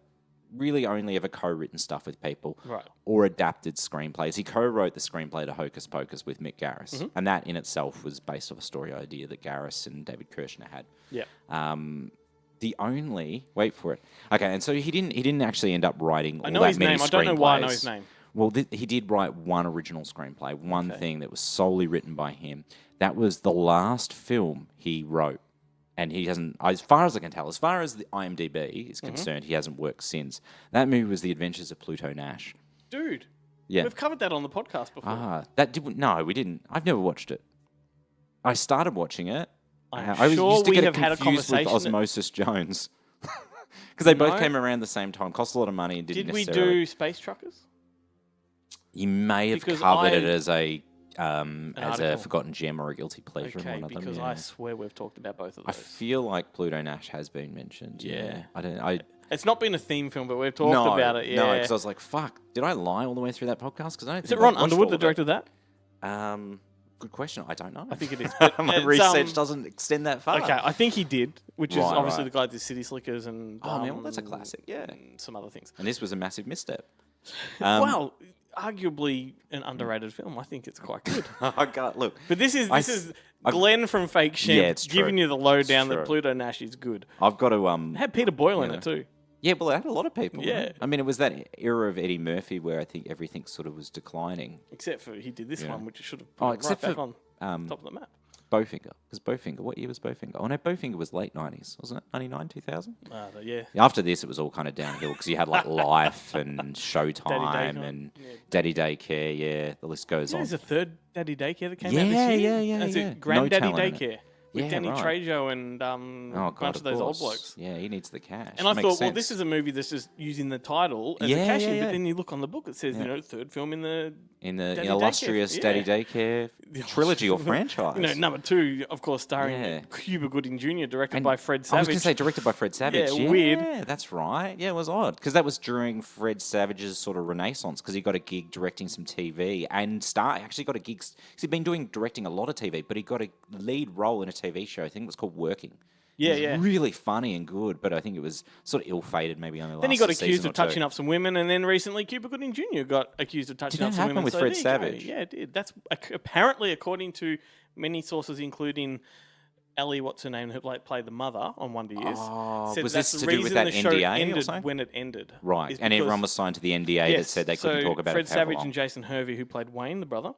really only ever co-written stuff with people Right. or adapted screenplays. He co-wrote the screenplay to Hocus Pocus with Mick Garris, and that in itself was based off a story idea that Garris and David Kirshner had. Yeah. The only wait for it. Okay, and so he didn't actually end up writing all I know that his many name. I don't know why I know screenplays. his name. Well, he did write one original screenplay, one thing that was solely written by him. That was the last film he wrote. And he hasn't, as far as I can tell, as far as the IMDb is concerned, he hasn't worked since. That movie was The Adventures of Pluto Nash. Dude. Yeah. We've covered that on the podcast before. No, we didn't. I've never watched it. I started watching it. I'm I sure used to we get have had a confused with conversation. Osmosis Jones. Because they both No. came around the same time, cost a lot of money and didn't Did we necessarily... do Space Truckers? You may have Because covered I- it as a article. forgotten gem or a guilty pleasure. Okay, in one of them, because yeah. I swear we've talked about both of I those. feel like Pluto Nash has been mentioned. Yeah, I don't. I It's not been a theme film, but we've talked no, about it. Yeah. no, because I was like, "Fuck, did I lie all the way through that podcast?" Because I don't. Is think it Ron I've watched Underwood all that of directed that? it. Good question. I don't know. I think it is. But My it's, research doesn't extend that far. Okay, I think he did, which is Right, obviously right. the guy that did City Slickers and. Oh man, well, that's a classic. Yeah, and some other things. and this was a massive misstep. Well, arguably an underrated film. I think it's quite good. I got look. But this is I- Glenn from Fake Shemp Yeah, it's true. giving you the lowdown It's that true. Pluto Nash is good. I've got to It had Peter Boyle in Yeah. it too. Yeah, well, it had a lot of people. Yeah. Right? I mean, it was that era of Eddie Murphy where I think everything sort of was declining. Except for he did this Yeah. one, which should have Oh, put it except right back for, on top of the map. Bowfinger. Because Bowfinger, what year was Bowfinger? Oh no, Bowfinger was late 90s, wasn't it? 99, 2000? Yeah. After this, it was all kind of downhill because you had like Life and Showtime Daycare. and Daddy Daycare. Yeah, the list goes Yeah, on. there's a third Daddy Daycare that came out Yeah, this year. yeah, That's yeah. it. Granddaddy No talent in it. Daycare. With Yeah, Danny right. Trejo and Oh, a God, bunch of those course. old blokes. Yeah, he needs the cash. And I Makes thought, well, sense. this is a movie that's just using the title as Yeah, a cash in, yeah, but yeah. then you look on the book, it says, Yeah. third film in the in the Daddy illustrious Daycare. Daddy Yeah. Daycare trilogy or franchise. number 2, of course, starring Yeah. Cuba Gooding Jr., directed And by Fred I was Savage. going to say directed by Fred Savage. Yeah, Yeah, weird. that's right. Yeah, it was odd because that was during Fred Savage's sort of renaissance because he got a gig directing some TV and actually got a gig because he'd been directing a lot of TV, but he got a lead role in a TV show. I think it was called Working. Yeah, It was yeah. really funny and good, but I think it was sort of ill-fated. Maybe only Then he lasted got a season accused or of two. touching up some women, and then recently Cuba Gooding Jr. got accused of touching Did up that some happen women. with So Fred there you go. Savage? Yeah, it did. That's apparently according to Many sources, including Ellie, what's her name, who played the mother on Wonder Years, Oh, said was that's this the to do with reason that the show NDA or ended something? when it ended. Right, is and because- everyone was signed to the NDA that said they couldn't talk about Fred it for however Savage long. and Jason Hervey, who played Wayne, the brother,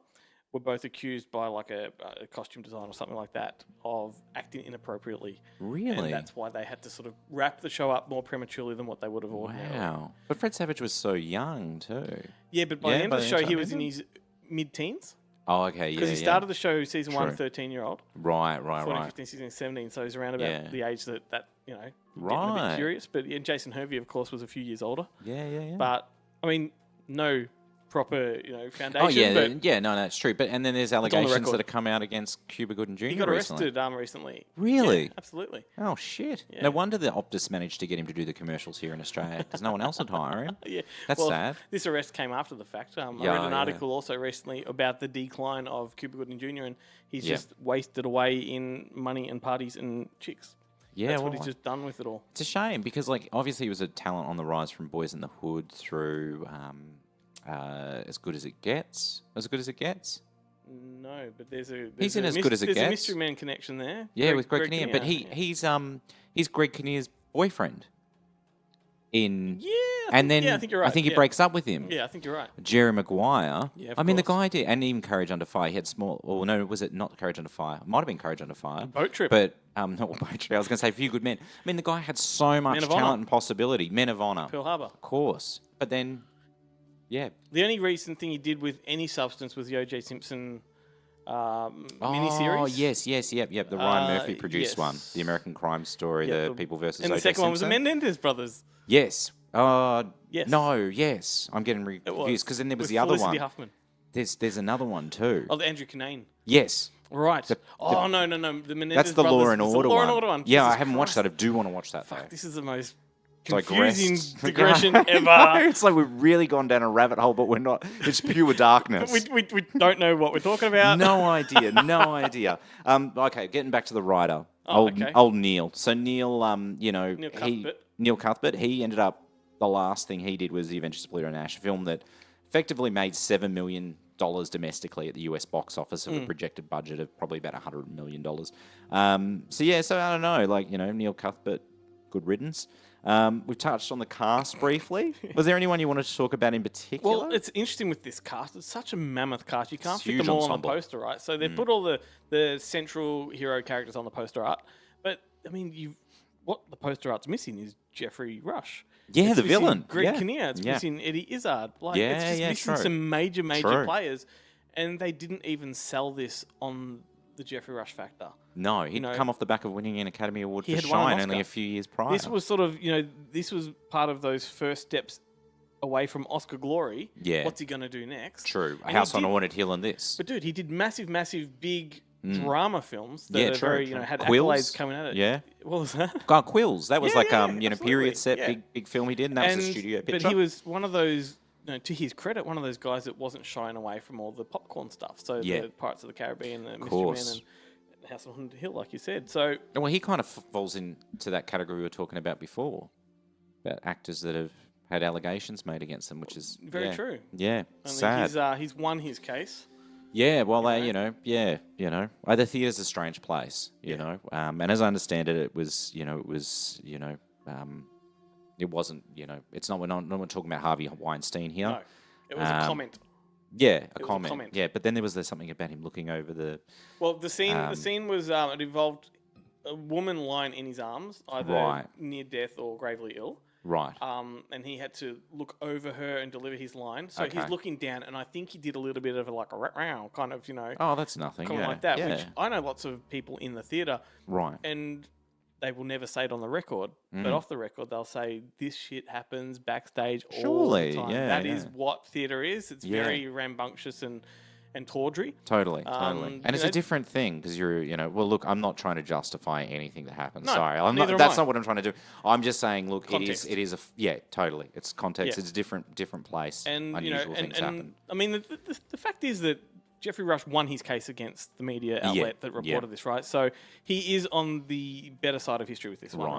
were both accused by like a costume designer or something like that of acting inappropriately. Really? And that's why they had to sort of wrap the show up more prematurely than what they would have ordinarily. Wow. But Fred Savage was so young too. Yeah, but by the end of the show, he was in his mid-teens. Oh, okay, yeah. Because he started the show season one, True. 13-year-old. Right, 14, 15, 16, 17. So he's around about Yeah. the age that you know, getting a Right. bit curious. But yeah, Jason Hervey, of course, was a few years older. Yeah. But, I mean, no proper, foundation. Oh, yeah, but no, that's true. But and then there's on the allegations record. that have come out against Cuba Gooding Jr. he got recently. arrested recently. Really? Yeah, absolutely. Oh, shit. Yeah. No wonder the Optus managed to get him to do the commercials here in Australia because no one else would hire him. Yeah, That's well, sad. This arrest came after the fact. I Yeah, read an yeah. article also recently about the decline of Cuba Gooding Jr. and he's Yeah. just wasted away in money and parties and chicks. Yeah, That's well, what he's just done with it all. it's a shame because, like, obviously he was a talent on the rise from Boys in the Hood through As Good as It Gets. As Good as It Gets? No, but there's He's in As Good as It there's a Gets. Mystery Man connection there. Yeah, with Greg Kinnear. But yeah. he's Greg Kinnear's boyfriend. In I and think- then I think you're right. he yeah. breaks up with him. Yeah, I think you're right. Jerry Maguire. Yeah, of I mean, the course. guy did, and even Courage Under Fire. He had small. Well, no, was it not Courage Under Fire? It might have been Courage Under Fire. Boat Trip. But not Boat Trip. I was going to say Few Good Men. I mean, the guy had so much of talent Honor. and possibility. Men of Honor, Pearl Harbor. of course. But then, yeah. The only recent thing he did with any substance was the O.J. Simpson Oh miniseries. yep. The Ryan Murphy produced yes. one, the American Crime Story, Yeah, the People versus And the O.J. second one was the Simpson. Menendez brothers. Yes. Yes. No. Yes. I'm getting It was. confused because then there was With the other Felicity one. Huffman. There's another one too. Oh, the Andrew Kinane. Yes. Right. The- No. The Menendez That's the brothers. Law and It's the Order Law one. and Order one. Yeah, Jesus I haven't watched Christ. that. I do want to watch that though. Fuck, this is the most Digress. confusing Yeah, digression I ever. know. It's like we've really gone down a rabbit hole, but we're not. It's pure darkness. we don't know what we're talking about. No idea. Okay, getting back to the writer, okay. old Neil. So Neil, Cuthbert. Neil Cuthbert. He ended up. The last thing he did was the Adventures of Pluto and Ash, a film that effectively made $7 million domestically at the US box office of a projected budget of probably about $100 million. So I don't know, Neil Cuthbert, good riddance. We've touched on the cast briefly. Was there anyone you wanted to talk about in particular? Well, it's interesting with this cast. It's such a mammoth cast. You can't It's fit huge them all ensemble. on a poster, right? So they put all the central hero characters on the poster art. But, I mean, what the poster art's missing is Jeffrey Rush. Yeah, It's the missing villain. Greg Yeah. Kinnear. It's Yeah. missing Eddie Izzard. It's Yeah, just yeah, missing true. some major True. players. And they didn't even sell this on the Jeffrey Rush factor. No, he'd know, come off the back of winning an Academy Award he for had won an Shine only Oscar. a few years prior. This was sort of, this was part of those first steps away from Oscar glory. Yeah. What's he going to do next? True. A And House he on did- Haunted Hill and this. But dude, he did massive, big drama films that Yeah, are true, very, true. had Quills? accolades coming at it. Yeah. What was that? God, Quills. That was Yeah, like yeah, period absolutely. set, Yeah. big film he did, and that was a studio picture. But he was one of those, to his credit, one of those guys that wasn't shying away from all the popcorn stuff. So Yeah. the Pirates of the Caribbean, the Mystery Man, course. and House on Haunted Hill, like you said. So Well, he kind of falls into that category we were talking about before, about actors that have had allegations made against them, which is very yeah. true. Yeah, I sad. think he's won his case. Yeah, well, the theatre's a strange place, you know, and as I understand it, it wasn't, it's not. We're not talking about Harvey Weinstein here. No, it was a comment. Yeah, a was a comment. comment. Yeah, but then there was something about him looking over the. Well, the scene was it involved a woman lying in his arms, either Right. near death or gravely ill. Right. And he had to look over her and deliver his line. So Okay. he's looking down, and I think he did a little bit of a row kind of, Oh, that's nothing. kind Yeah. of like that. Yeah. Which I know lots of people in the theatre, Right. and they will never say it on the record, Mm. but off the record they'll say this shit happens backstage all Surely, the time. yeah, That is yeah. what theatre is. It's Yeah. very rambunctious and tawdry. Totally. you And it's know- a different thing because well, look, I'm not trying to justify anything that happens. No, Sorry. neither am That's I. not what I'm trying to do. I'm just saying, look, Context. it is totally. It's context. Yeah. It's a different place. And Unusual things happen. I mean, the fact is that Jeffrey Rush won his case against the media outlet that reported this, right? So he is on the better side of history with this one,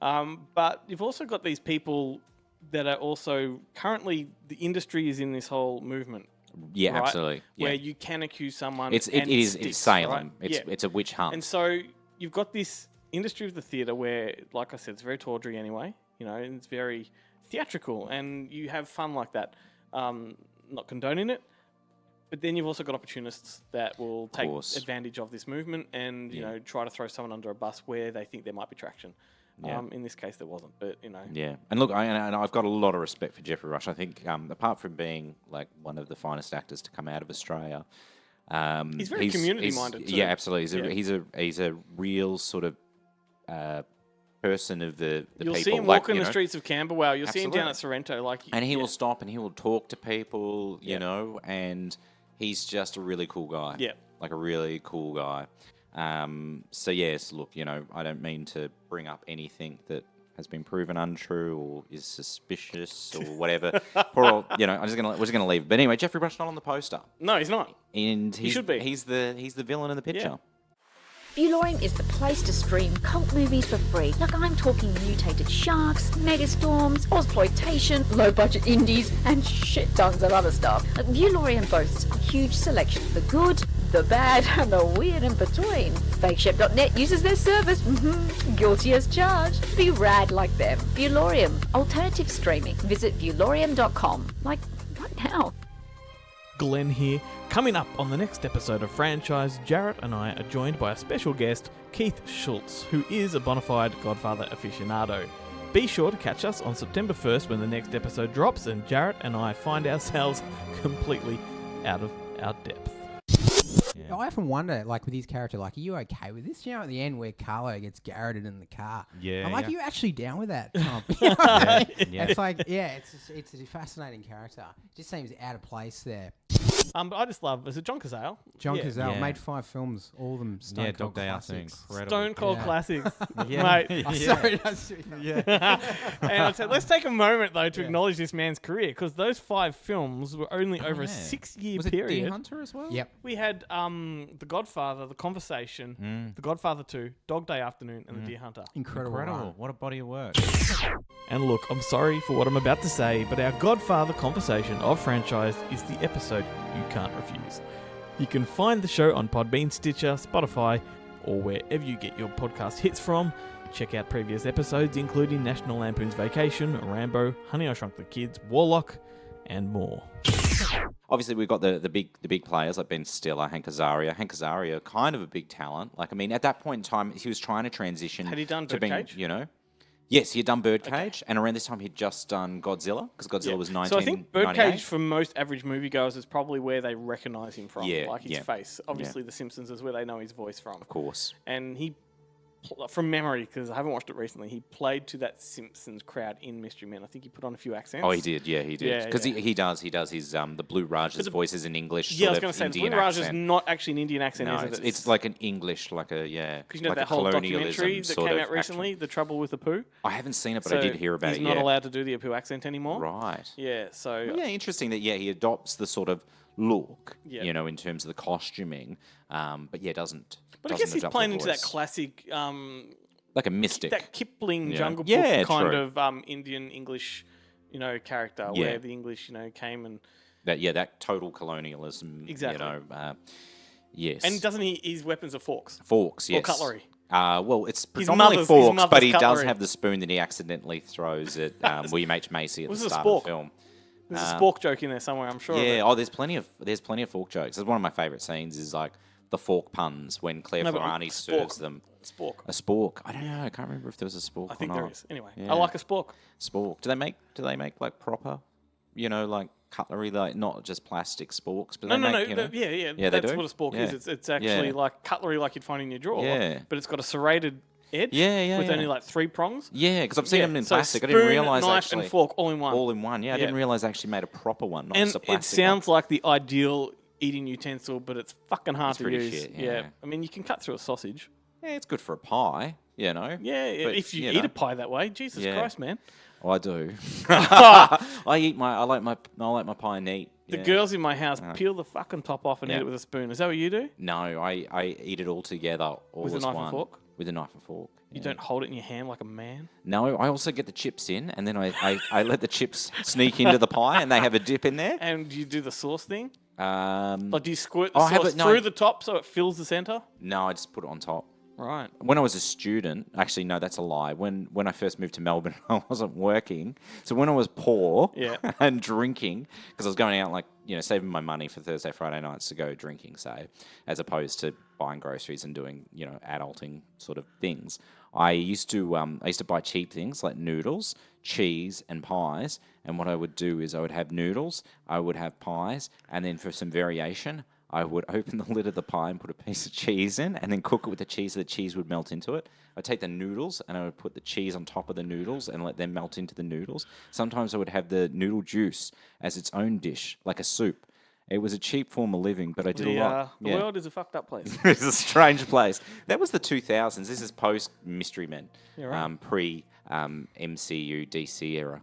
right? But you've also got these people that are also currently the industry is in this whole movement Yeah, right? absolutely. Yeah. Where you can accuse someone. It's and it sticks, it's Salem. right? It's a witch hunt. And so you've got this industry of the theatre where, like I said, it's very tawdry anyway, and it's very theatrical, and you have fun like that. Not condoning it, but then you've also got opportunists that will take advantage of this movement and, try to throw someone under a bus where they think there might be traction. Yeah. In this case, there wasn't, but, Yeah, and look, I've got a lot of respect for Jeffrey Rush. I think, apart from being like one of the finest actors to come out of Australia, he's very community-minded too. Yeah, absolutely. He's a real sort of person of the You'll people. see him walking the streets of Camberwell. You'll see him down at Sorrento. And he will stop and he will talk to people, and he's just a really cool guy. Yeah. Like a really cool guy. So yes, look, I don't mean to bring up anything that has been proven untrue or is suspicious or whatever. We're just gonna leave. But anyway, Jeffrey Rush not on the poster. No, he's not. And he should be. He's the villain in the picture. Yeah. Viewlorium is the place to stream cult movies for free. Like, I'm talking mutated sharks, megastorms, exploitation, low-budget indies, and shit tons of other stuff. Viewlorium boasts a huge selection of the good, the bad, and the weird in between. FakeShip.net uses their service. Guilty as charged. Be rad like them. Viewlorium. Alternative streaming. Visit viewlorium.com. Like, right now. Glenn here. Coming up on the next episode of Franchise, Jarrett and I are joined by a special guest, Keith Schultz, who is a bona fide Godfather aficionado. Be sure to catch us on September 1st when the next episode drops and Jarrett and I find ourselves completely out of our depth. I often wonder, like, with his character, like, are you okay with this? At the end where Carlo gets garroted in the car. Yeah. I'm like, are you actually down with that, Tom? It's like, it's a fascinating character. It just seems out of place there. But I just love, is it John Cazale? John Cazale made 5 films, all of them Stone Cold Dog Day classics. Incredible. Stone Cold classics. Yeah. Mate. Sorry, And I'll say, let's take a moment, though, to acknowledge this man's career, because those 5 films were only over a 6-year Was period. it Deer Hunter as well? Yep. We had The Godfather, The Conversation, The Godfather 2, Dog Day Afternoon, and The Deer Hunter. Incredible. run. What a body of work. And look, I'm sorry for what I'm about to say, but our Godfather conversation of Franchise is the episode you can't refuse. You can find the show on Podbean, Stitcher, Spotify, or wherever you get your podcast hits from. Check out previous episodes, including National Lampoon's Vacation, Rambo, Honey, I Shrunk the Kids, Warlock, and more. Obviously, we've got the big players like Ben Stiller, Hank Azaria. Hank Azaria, kind of a big talent. Like, I mean, at that point in time, he was trying to transition. Had he done to being, Birdcage? Yes, he had done Birdcage, and around this time he'd just done Godzilla, because Godzilla was 1998. So I think Birdcage, for most average moviegoers, is probably where they recognise him from, like his face. Obviously, The Simpsons is where they know his voice from. Of course. And he, from memory, because I haven't watched it recently, he played to that Simpsons crowd in Mystery Men. I think he put on a few accents. Oh, he did. Yeah, he did. Because he does his the Blue Raj's voice is in English. Yeah, I was going to say the Blue Raj is not actually an Indian accent, no, is it? It's like an English, because you know that whole documentary that came out recently, The Trouble with Apu? I haven't seen it, but I did hear about it. He's not allowed to do the Apu accent anymore. Right. Yeah. So interesting that he adopts the sort of look, in terms of the costuming, but doesn't. But I guess he's playing into that classic. Like a mystic. That Kipling Jungle Book kind of Indian English, character where the English, came and... That total colonialism. Exactly. Yes. And doesn't his weapons are forks? Forks, yes. Or cutlery. Well, it's predominantly forks, but he does have the spoon that he accidentally throws at William H. Macy at the start of the film. There's a spork joke in there somewhere, I'm sure. Yeah, there's plenty of fork jokes. One of my favourite scenes is like the fork puns when Claire Ferrani serves them. Spork. A spork. I don't know. I can't remember if there was a spork. I think there is. Anyway, yeah. I like a spork. Spork. Do they make like proper, like cutlery, like not just plastic sporks? But No. Yeah, that's what a spork is. It's actually like cutlery, like you'd find in your drawer. Yeah. But it's got a serrated edge. With only like 3 prongs. Yeah, because I've seen them in plastic. Spoon, I didn't realize knife, actually. and fork all in one. All in one. Yeah, I didn't realize they actually made a proper one, not and just a plastic. It sounds like the ideal eating utensil, but it's fucking hard to use. Shit, yeah. I mean, you can cut through a sausage. Yeah, it's good for a pie, Yeah, But, if you eat a pie that way, Jesus Christ, man. Oh, I do. I like my pie neat. The girls in my house peel the fucking top off and eat it with a spoon. Is that what you do? No, I eat it all together, all with a knife and fork. With a knife and fork. You don't hold it in your hand like a man? No, I also get the chips in, and then I let the chips sneak into the pie, and they have a dip in there. And you do the sauce thing? Like, do you squirt the Oh, I have sauce it- no, through I- the top so it fills the center? No, I just put it on top. Right. When I was a student, actually, no, that's a lie. When I first moved to Melbourne, I wasn't working. So when I was poor Yeah. and drinking, because I was going out, like, saving my money for Thursday, Friday nights to go drinking, say, as opposed to buying groceries and doing, adulting sort of things. I used to buy cheap things like noodles, cheese, and pies. And what I would do is I would have noodles, I would have pies, and then for some variation, I would open the lid of the pie and put a piece of cheese in and then cook it with the cheese so the cheese would melt into it. I'd take the noodles and I would put the cheese on top of the noodles and let them melt into the noodles. Sometimes I would have the noodle juice as its own dish, like a soup. It was a cheap form of living, but I did a lot. The world is a fucked up place. It's a strange place. That was the 2000s. This is post Mystery Men, Yeah, right. pre MCU DC era.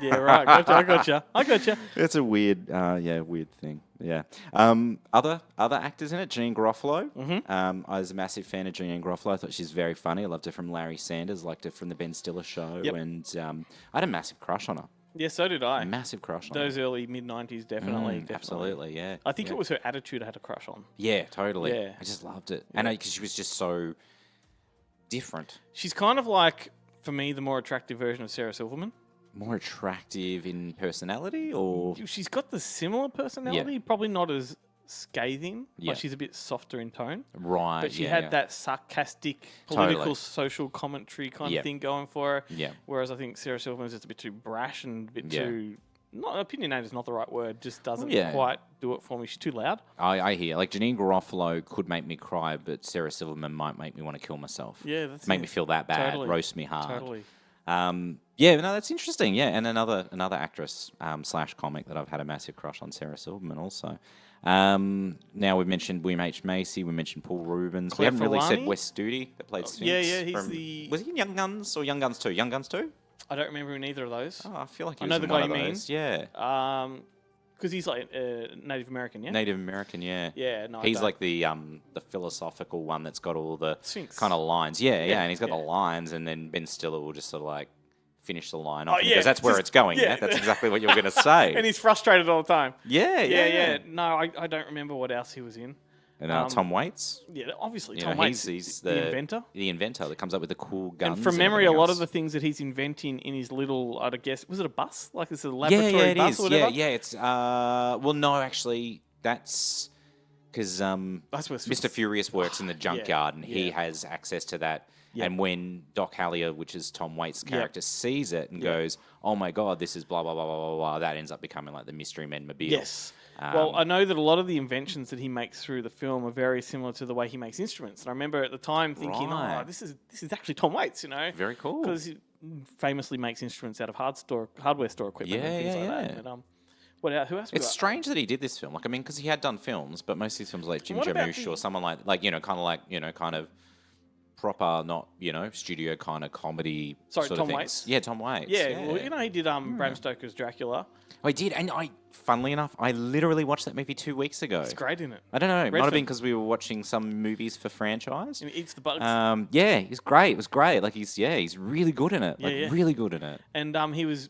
Yeah, right. I gotcha. It's a weird, weird thing. Yeah. Other actors in it, Jeanine Garofalo. Mm-hmm. I was a massive fan of Jeanine Garofalo. I thought she's very funny. I loved her from Larry Sanders. Liked her from the Ben Stiller show, Yep. and I had a massive crush on her. Yeah, so did I. Massive crush on Those her. early mid-90s, definitely. Absolutely, yeah. I think yeah. it was her attitude I had a crush on. Yeah, totally. Yeah. I just loved it, and because she was just so different. She's kind of like, for me, the more attractive version of Sarah Silverman. More attractive in personality, or She's got the similar personality, probably not as scathing. Yeah. Like, she's a bit softer in tone. right? But she yeah, had yeah. that sarcastic, political, Totally. social commentary kind Yeah. of thing going for her. Yeah. Whereas I think Sarah Silverman's just a bit too brash and a bit Yeah. too... Not opinionated is not the right word. Just doesn't Yeah. quite do it for me. She's too loud. I hear. Like, Jeanine Garofalo could make me cry, but Sarah Silverman might make me want to kill myself. Yeah, that's Make it. me feel that bad, Totally. roast me hard. Totally. Yeah, no, that's interesting. Yeah, and another actress / comic that I've had a massive crush on, Sarah Silverman also. Now we've mentioned William H. Macy, we mentioned Paul Rubens. Claire We haven't really said Filani? Wes Studi that played Sphinx. yeah, he's from- the- Was he in Young Guns or Young Guns 2? Young Guns 2? I don't remember in either of those. Oh, I feel like he I was know in the one guy of you mean. those. Yeah. Because he's like Native American, yeah? Native American, yeah. Yeah, no, I He's don't. like the philosophical one that's got all the Sphinx. kind of lines. Yeah, and he's got yeah. the lines, and then Ben Stiller will just sort of like finish the line Oh, off yeah, because that's where just- it's going. yeah. Yeah, that's exactly what you were going to say. And he's frustrated all the time. yeah. No, I don't remember what else he was in. And Tom Waits. Yeah, obviously, You Tom know, Waits, he's the inventor. The inventor that comes up with the cool guns. And from memory, a everything lot else. of the things that he's inventing in his little, I'd guess, was it a bus? Like it's a yeah, laboratory it bus is. or whatever? Yeah, it's well, no, actually, that's because That's where Mr. Furious works in the junkyard, and he yeah. has access to that. Yeah. And when Doc Hallier, which is Tom Waits' character, sees it and goes, "Oh my God, this is blah blah blah blah blah blah," that ends up becoming like the Mystery Men mobile. Yes. Well, I know that a lot of the inventions that he makes through the film are very similar to the way he makes instruments. And I remember at the time thinking, Right. oh, this is actually Tom Waits, you know? Very cool. Because he famously makes instruments out of hardware store equipment and things like that. Yeah. But, what else? Who else? we It's got? strange that he did this film. Like, I mean, because he had done films, but most of these films like Jim What about Jarmusch the- or someone like kind of proper, not studio kind of comedy. Sorry, sort Tom of things. Waits? Yeah, Tom Waits. Yeah, well, he did Bram Stoker's Dracula. I did, and funnily enough, I literally watched that movie 2 weeks ago. It's great, isn't it? I don't know. It might have Redford. been because we were watching some movies for franchise. And he eats the bugs. Yeah, he's great. It was great. Like he's really good in it. Yeah. Really good in it. And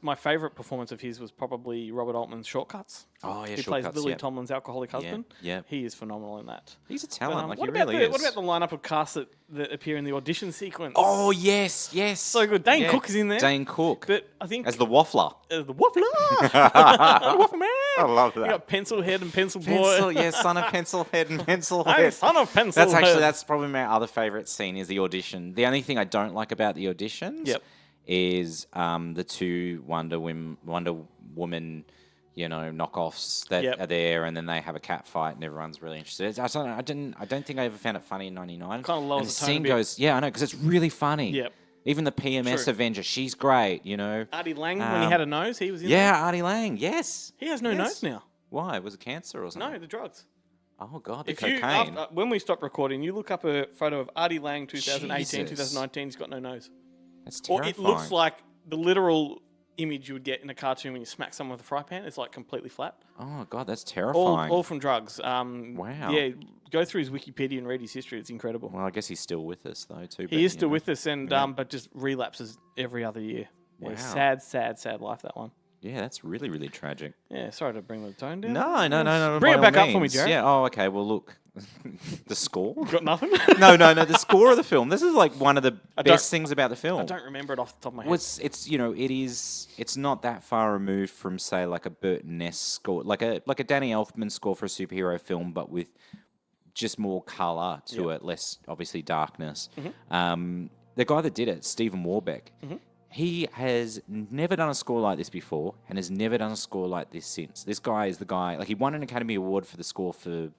my favourite performance of his was probably Robert Altman's Shortcuts. Oh yeah, He Shortcuts, plays Lily yeah. Tomlin's alcoholic husband. yeah. He is phenomenal in that. He's a But, talent. Like what he about really is. what about the lineup of casts that appear in the audition sequence? Oh yes. So good. Dane Cook is in there. Dane Cook. But I think as the waffler. the waffler, the waffle man. I love that. You got Pencil Head and Pencil Boy. Pencil, yeah, son of Pencil Head and Pencil I'm Head. son of Pencil Head. That's probably my other favourite scene is the audition. The only thing I don't like about the auditions Yep. is the two Wonder Woman, knockoffs that Yep. are there, and then they have a cat fight, and everyone's really interested. I don't think I ever found it funny in '99. Kinda lowers and the the tone a scene bit. goes, yeah, I know, because it's really funny. Yep. Even the PMS True. Avenger, she's great. Artie Lang, when he had a nose, he was in there. Yeah, Artie Lang. Yes. He has no Yes. nose now. Why? Was it cancer or something? No, the drugs. Oh God, the If you cocaine. when we stop recording, you look up a photo of Artie Lang 2018, Jesus. 2019. He's got no nose. That's Or terrifying. it looks like the literal image you would get in a cartoon when you smack someone with a fry pan. It's like completely flat. Oh God, that's terrifying. All from drugs. Wow. Yeah, go through his Wikipedia and read his history. It's incredible. Well, I guess he's still with us though too. He is still with us, and Yeah. but just relapses every other year. Yeah, Wow. sad life, that one. Yeah, that's really, really tragic. Yeah, sorry to bring the tone down. No. Bring by it back all up for me, means. Jared. Yeah. Oh, okay. Well, look, the score. Got nothing? No. The score of the film. This is like one of the best things about the film. I don't remember it off the top of my head. Well, it's not that far removed from, say, like a Burton-esque score, like a Danny Elfman score for a superhero film, but with just more color to it, less obviously darkness. The guy that did it, Stephen Warbeck, he has never done a score like this before, and has never done a score like this since. This guy is the guy. Like, he won an Academy Award for the score for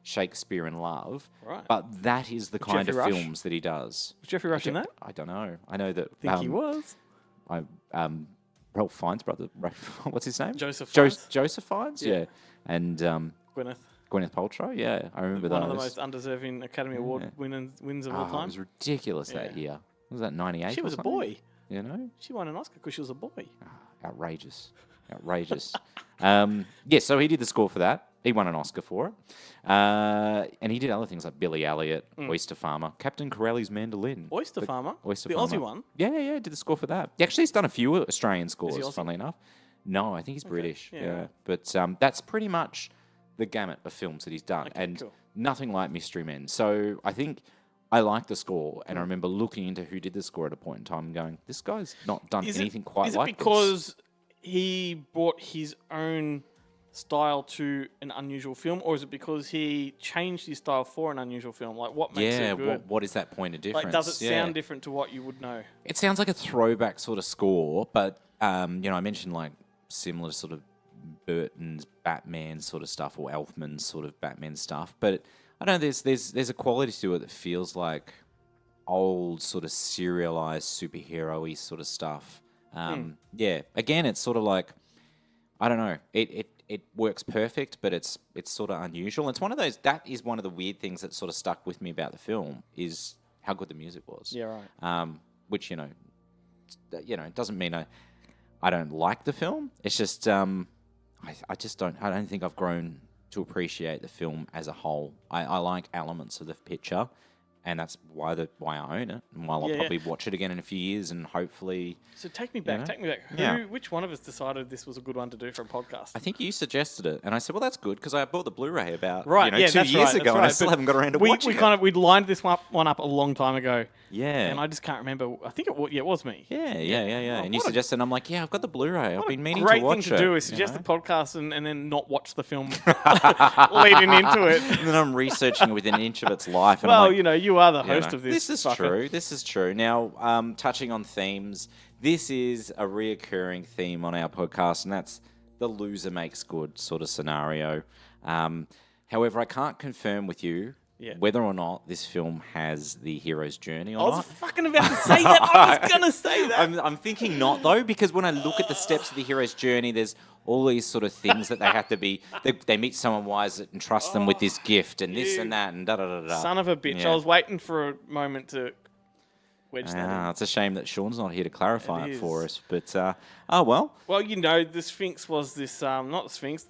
Shakespeare in Love, Right. but that is the kind Jeffrey of Rush? films that he does. Was Jeffrey Rush in that? I don't know. I know that. I think he was. Ralph Fiennes' brother. What's his name? Joseph Fiennes. Joseph Fiennes. Yeah. And Gwyneth. Gwyneth Paltrow. Yeah, I remember One those. of the most undeserving Academy Award wins of all It time. was ridiculous that year. Was that 98? She was or a something? boy. You know, She won an Oscar because she was a boy. outrageous. So he did the score for that. He won an Oscar for it. And he did other things like Billy Elliot, Oyster Farmer, Captain Corelli's Mandolin. Oyster Farmer? Oyster The Farmer. Aussie one? Yeah, did the score for that. He actually has done a few Australian scores, Aussie? funnily enough. No, I think he's British. yeah, Yeah. right. But that's pretty much the gamut of films that he's done. Okay, and cool. nothing like Mystery Men. So I think I like the score. And I remember looking into who did the score at a point in time and going, this guy's not done anything quite like Is it because he brought his own style to an unusual film, or is it because he changed his style for an unusual film? Like, what makes it good? What is that point of difference? Like, does it sound different to what you would know? It sounds like a throwback sort of score, but I mentioned like similar sort of Burton's Batman sort of stuff or Elfman's sort of Batman stuff, but I don't know. There's a quality to it that feels like old sort of serialized superhero-y sort of stuff. Yeah, again, it's sort of like I don't know. It works perfect, but it's sort of unusual. It's one of those. That is one of the weird things that sort of stuck with me about the film is how good the music was. Yeah, right. Which it doesn't mean I don't like the film. It's just I just don't. I don't think I've grown to appreciate the film as a whole. I like elements of the picture, and that's why I own it. And while I'll probably watch it again in a few years, and hopefully. So take me back. Yeah. Which one of us decided this was a good one to do for a podcast? I think you suggested it, and I said, "Well, that's good because I bought the Blu-ray about 2 that's years right, ago, and I still But haven't got around to watching it." We'd lined this one up a long time ago. Yeah, and I just can't remember. I think it was me. Yeah. And you suggested, and I'm like, "Yeah, I've got the Blu-ray. I've been meaning to Great watch it." thing to do is suggest the podcast and then not watch the film leading into it. And then I'm researching within an inch of its life. And Well, I'm like, you are the host of this. This is true. This is true. Now, touching on themes, this is a reoccurring theme on our podcast, and that's the loser makes good sort of scenario. However, I can't confirm with you whether or not this film has the hero's journey or not. I was fucking about to say that. I was going to say that. I'm thinking not, though, because when I look at the steps of the hero's journey, there's all these sort of things that they have to be. They meet someone wise that entrusts them with this gift and this and that and da-da-da-da. Son of a bitch. Yeah. I was waiting for a moment to wedge that in. It's a shame that Sean's not here to clarify it for us. But, oh well. Well, the Sphinx was this, not the Sphinx,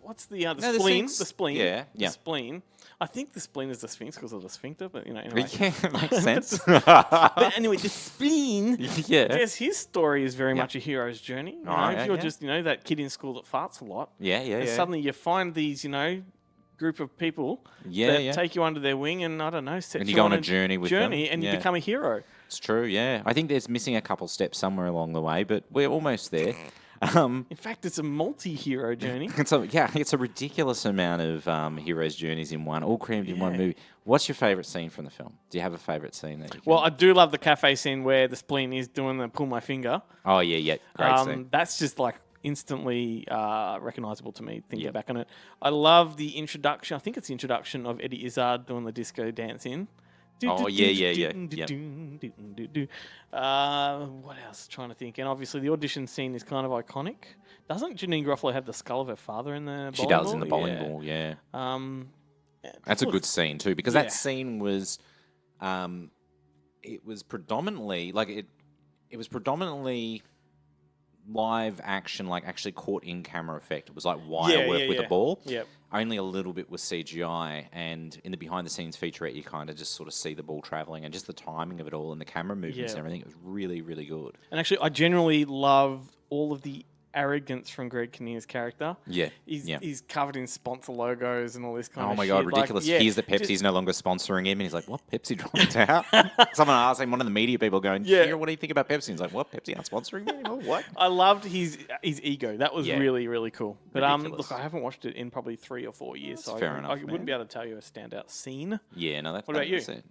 what's the spleen? Sphinx. The spleen. Yeah. The spleen. I think the spleen is the Sphinx because of the sphincter, but, anyway. Yeah, makes sense. But anyway, the spleen, Yeah. I guess his story is very much a hero's journey. If you're just, that kid in school that farts a lot. And suddenly you find these, group of people that take you under their wing and, I don't know, set and you go on a journey with them. and you become a hero. It's true, yeah. I think there's missing a couple steps somewhere along the way, but we're almost there. In fact, it's a multi-hero journey. It's a ridiculous amount of heroes' journeys in one, all crammed in one movie. What's your favourite scene from the film? Do you have a favourite scene that you can... Well, I do love the cafe scene where the spleen is doing the pull my finger. Oh, yeah. Great scene. That's just like instantly recognisable to me, thinking back on it. I love the introduction. I think it's the introduction of Eddie Izzard doing the disco dance in. Oh, yeah. What else? Trying to think. And obviously the audition scene is kind of iconic. Doesn't Janine Garofalo have the skull of her father in the bowling ball? She does in the bowling ball, yeah. That's a good scene too, because that scene was, it was predominantly live action, like actually caught in camera effect. It was like wire work with a ball. Yep. Only a little bit was CGI, and in the behind the scenes featurette, you kind of just sort of see the ball traveling and just the timing of it all and the camera movements and everything. It was really, really good. And actually, I generally love all of the arrogance from Greg Kinnear's character. Yeah. He's covered in sponsor logos and all this kind Oh of my shit. God, Like, ridiculous. yeah, Hears that Pepsi's just- no longer sponsoring him, and he's like, what, Pepsi dropped out? Someone asked him, one of the media people going, Yeah. what do you think about Pepsi? He's like, what, Pepsi aren't sponsoring me anymore? What? I loved his ego. That was Yeah. really, really cool. But Ridiculous. look, I haven't watched it in probably 3 or 4 years, so fair I enough, wouldn't man. be able to tell you a standout scene. Yeah, no, that's What about you? it.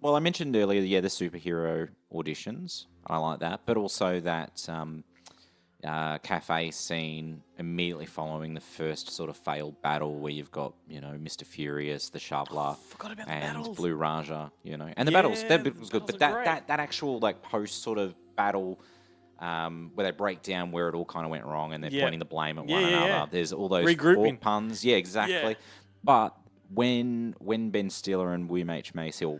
Well, I mentioned earlier, the superhero auditions. I like that, but also that cafe scene immediately following the first sort of failed battle where you've got, Mr. Furious, the Shoveler, forgot about the and battles. Blue Raja, and the Yeah, battles, that bit was good, battles but are that actual like post sort of battle. Where they break down where it all kind of went wrong and they're Yeah. pointing the blame at Yeah, one yeah, another. yeah. There's all those Regrouping. fork puns. Yeah, exactly. Yeah. But when Ben Stiller and William H. Macy, or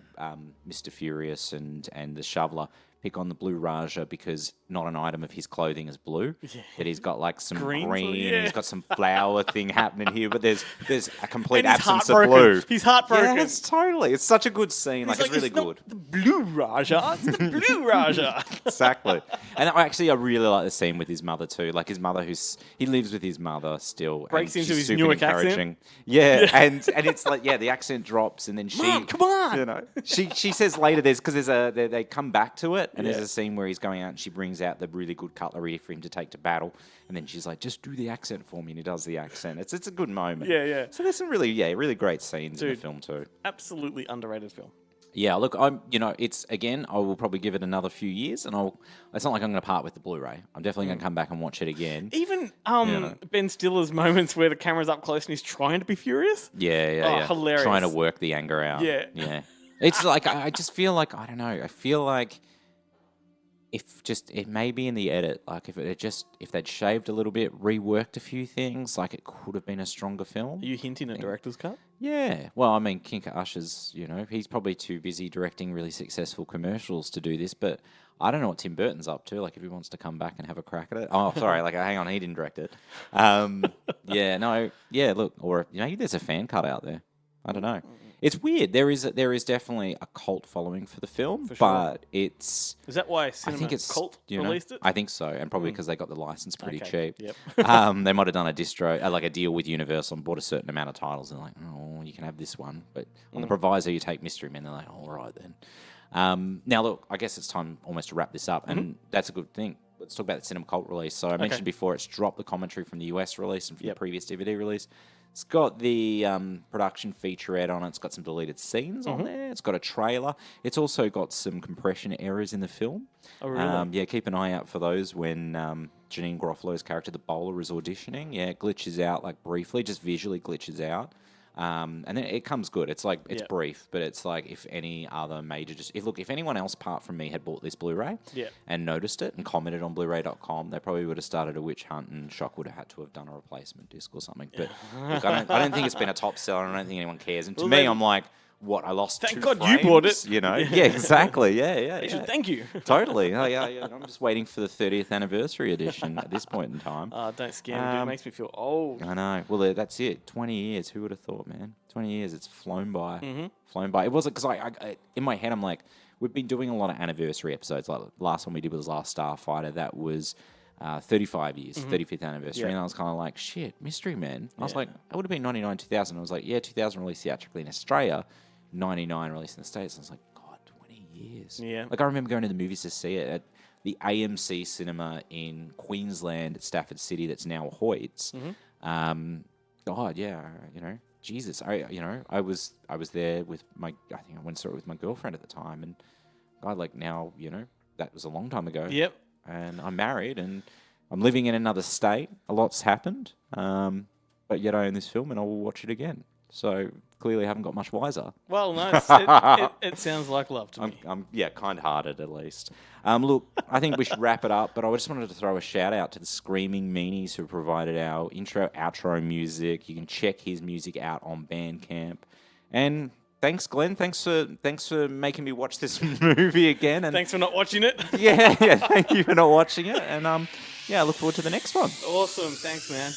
Mr. Furious and the Shoveler, pick on the Blue Raja because not an item of his clothing is blue, that he's got like some Green, green, yeah. and he's got some flower thing happening here, but there's a complete And he's absence of heartbroken. blue. He's heartbroken. Yes, totally. It's such a good scene. He's Like, it's really not good. the Blue Raja. It's the Blue Raja. Exactly. And I really like the scene with his mother too. Like his mother, he lives with his mother still. Breaks and into she's his super Newark accent. encouraging. Yeah, and it's like, the accent drops, and then she, Mom, come on. she says later because they come back to it, and Yeah. there's a scene where he's going out and she brings out the really good cutlery for him to take to battle, and then she's like, just do the accent for me, and he does the accent. It's a good moment. Yeah, yeah. So there's some really great scenes in the Dude. film too. Absolutely underrated film. Yeah, look, I will probably give it another few years, and it's not like I'm going to part with the Blu-ray. I'm definitely going to come back and watch it again. Even Yeah. Ben Stiller's moments where the camera's up close and he's trying to be furious. Yeah. Hilarious. Trying to work the anger out. Yeah. It's like, I just feel like, I don't know, I feel like it may be in the edit, like if they'd shaved a little bit, reworked a few things, like it could have been a stronger film. Are you hinting at director's cut? Yeah. Well, I mean, Kinka Usher's, he's probably too busy directing really successful commercials to do this, but I don't know what Tim Burton's up to, like if he wants to come back and have a crack at it. Oh, sorry, hang on, he didn't direct it. Look, or maybe there's a fan cut out there. I don't know. It's weird. There is definitely a cult following for the film, For sure. but it's... Is that why I Cinema think it's Cult you know, released it? I think so, and probably because they got the license pretty Okay, cheap. yep. They might have done a distro, like a deal with Universal, and bought a certain amount of titles, and like, oh, you can have this one, but on the proviso you take Mystery Men. They're like, all right then. Now look, I guess it's time almost to wrap this up, and that's a good thing. Let's talk about the Cinema Cult release. So I mentioned before, it's dropped the commentary from the US release and from the previous DVD release. It's got the production featurette on it. It's got some deleted scenes on there. It's got a trailer. It's also got some compression errors in the film. Oh, really? Keep an eye out for those when Janine Garofalo's character, the bowler, is auditioning. Yeah, it glitches out like briefly, just visually glitches out. And then it comes good. It's like, it's brief, but it's like if any other major... If anyone else apart from me had bought this Blu-ray and noticed it and commented on Blu-ray.com, they probably would have started a witch hunt, and Shock would have had to have done a replacement disc or something. But look, I don't think it's been a top seller, and I don't think anyone cares. And to me, I'm like, what, I lost Thank 2 God frames? you bought it. Yeah, exactly. Yeah. They should thank you. Totally. I'm just waiting for the 30th anniversary edition at this point in time. Don't scare me, dude. It makes me feel old. I know. Well, that's it. 20 years. Who would have thought, man? 20 years. It's flown by. Flown by. It wasn't because I in my head, I'm like, we've been doing a lot of anniversary episodes. Like the last one we did was Last Starfighter. That was 35 years, 35th anniversary. Yeah. And I was kind of like, shit, Mystery Men. I was like, it would have been 99, 2000. I was like, yeah, 2000 released theatrically in Australia, 99 released in the States. I was like, God, 20 years. Yeah. Like I remember going to the movies to see it at the AMC cinema in Queensland at Stafford City that's now Hoyts. God, yeah, Jesus. I was there with I think I went and saw it with my girlfriend at the time, and God, like now, that was a long time ago. Yep. And I'm married, and I'm living in another state. A lot's happened, but yet I own this film, and I will watch it again. So clearly, I haven't got much wiser. Well, no, it sounds like love to me. I'm kind-hearted at least. Look, I think we should wrap it up, but I just wanted to throw a shout out to the Screaming Meanies who provided our intro, outro music. You can check his music out on Bandcamp. And thanks, Glenn. Thanks for making me watch this movie again. And Thanks for not watching it. yeah. Thank you for not watching it. And I look forward to the next one. Awesome. Thanks, man.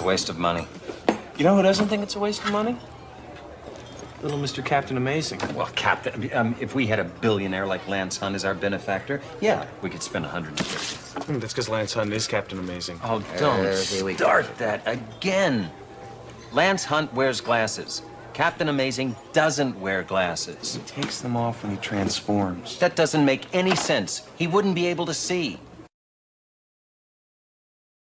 waste of money. You know who doesn't think it's a waste of money? Little Mr. Captain Amazing. Well, Captain, if we had a billionaire like Lance Hunt as our benefactor, yeah, we could spend 150. That's because Lance Hunt is Captain Amazing. Oh, don't start that again. Lance Hunt wears glasses. Captain Amazing doesn't wear glasses. He takes them off when he transforms. That doesn't make any sense. He wouldn't be able to see.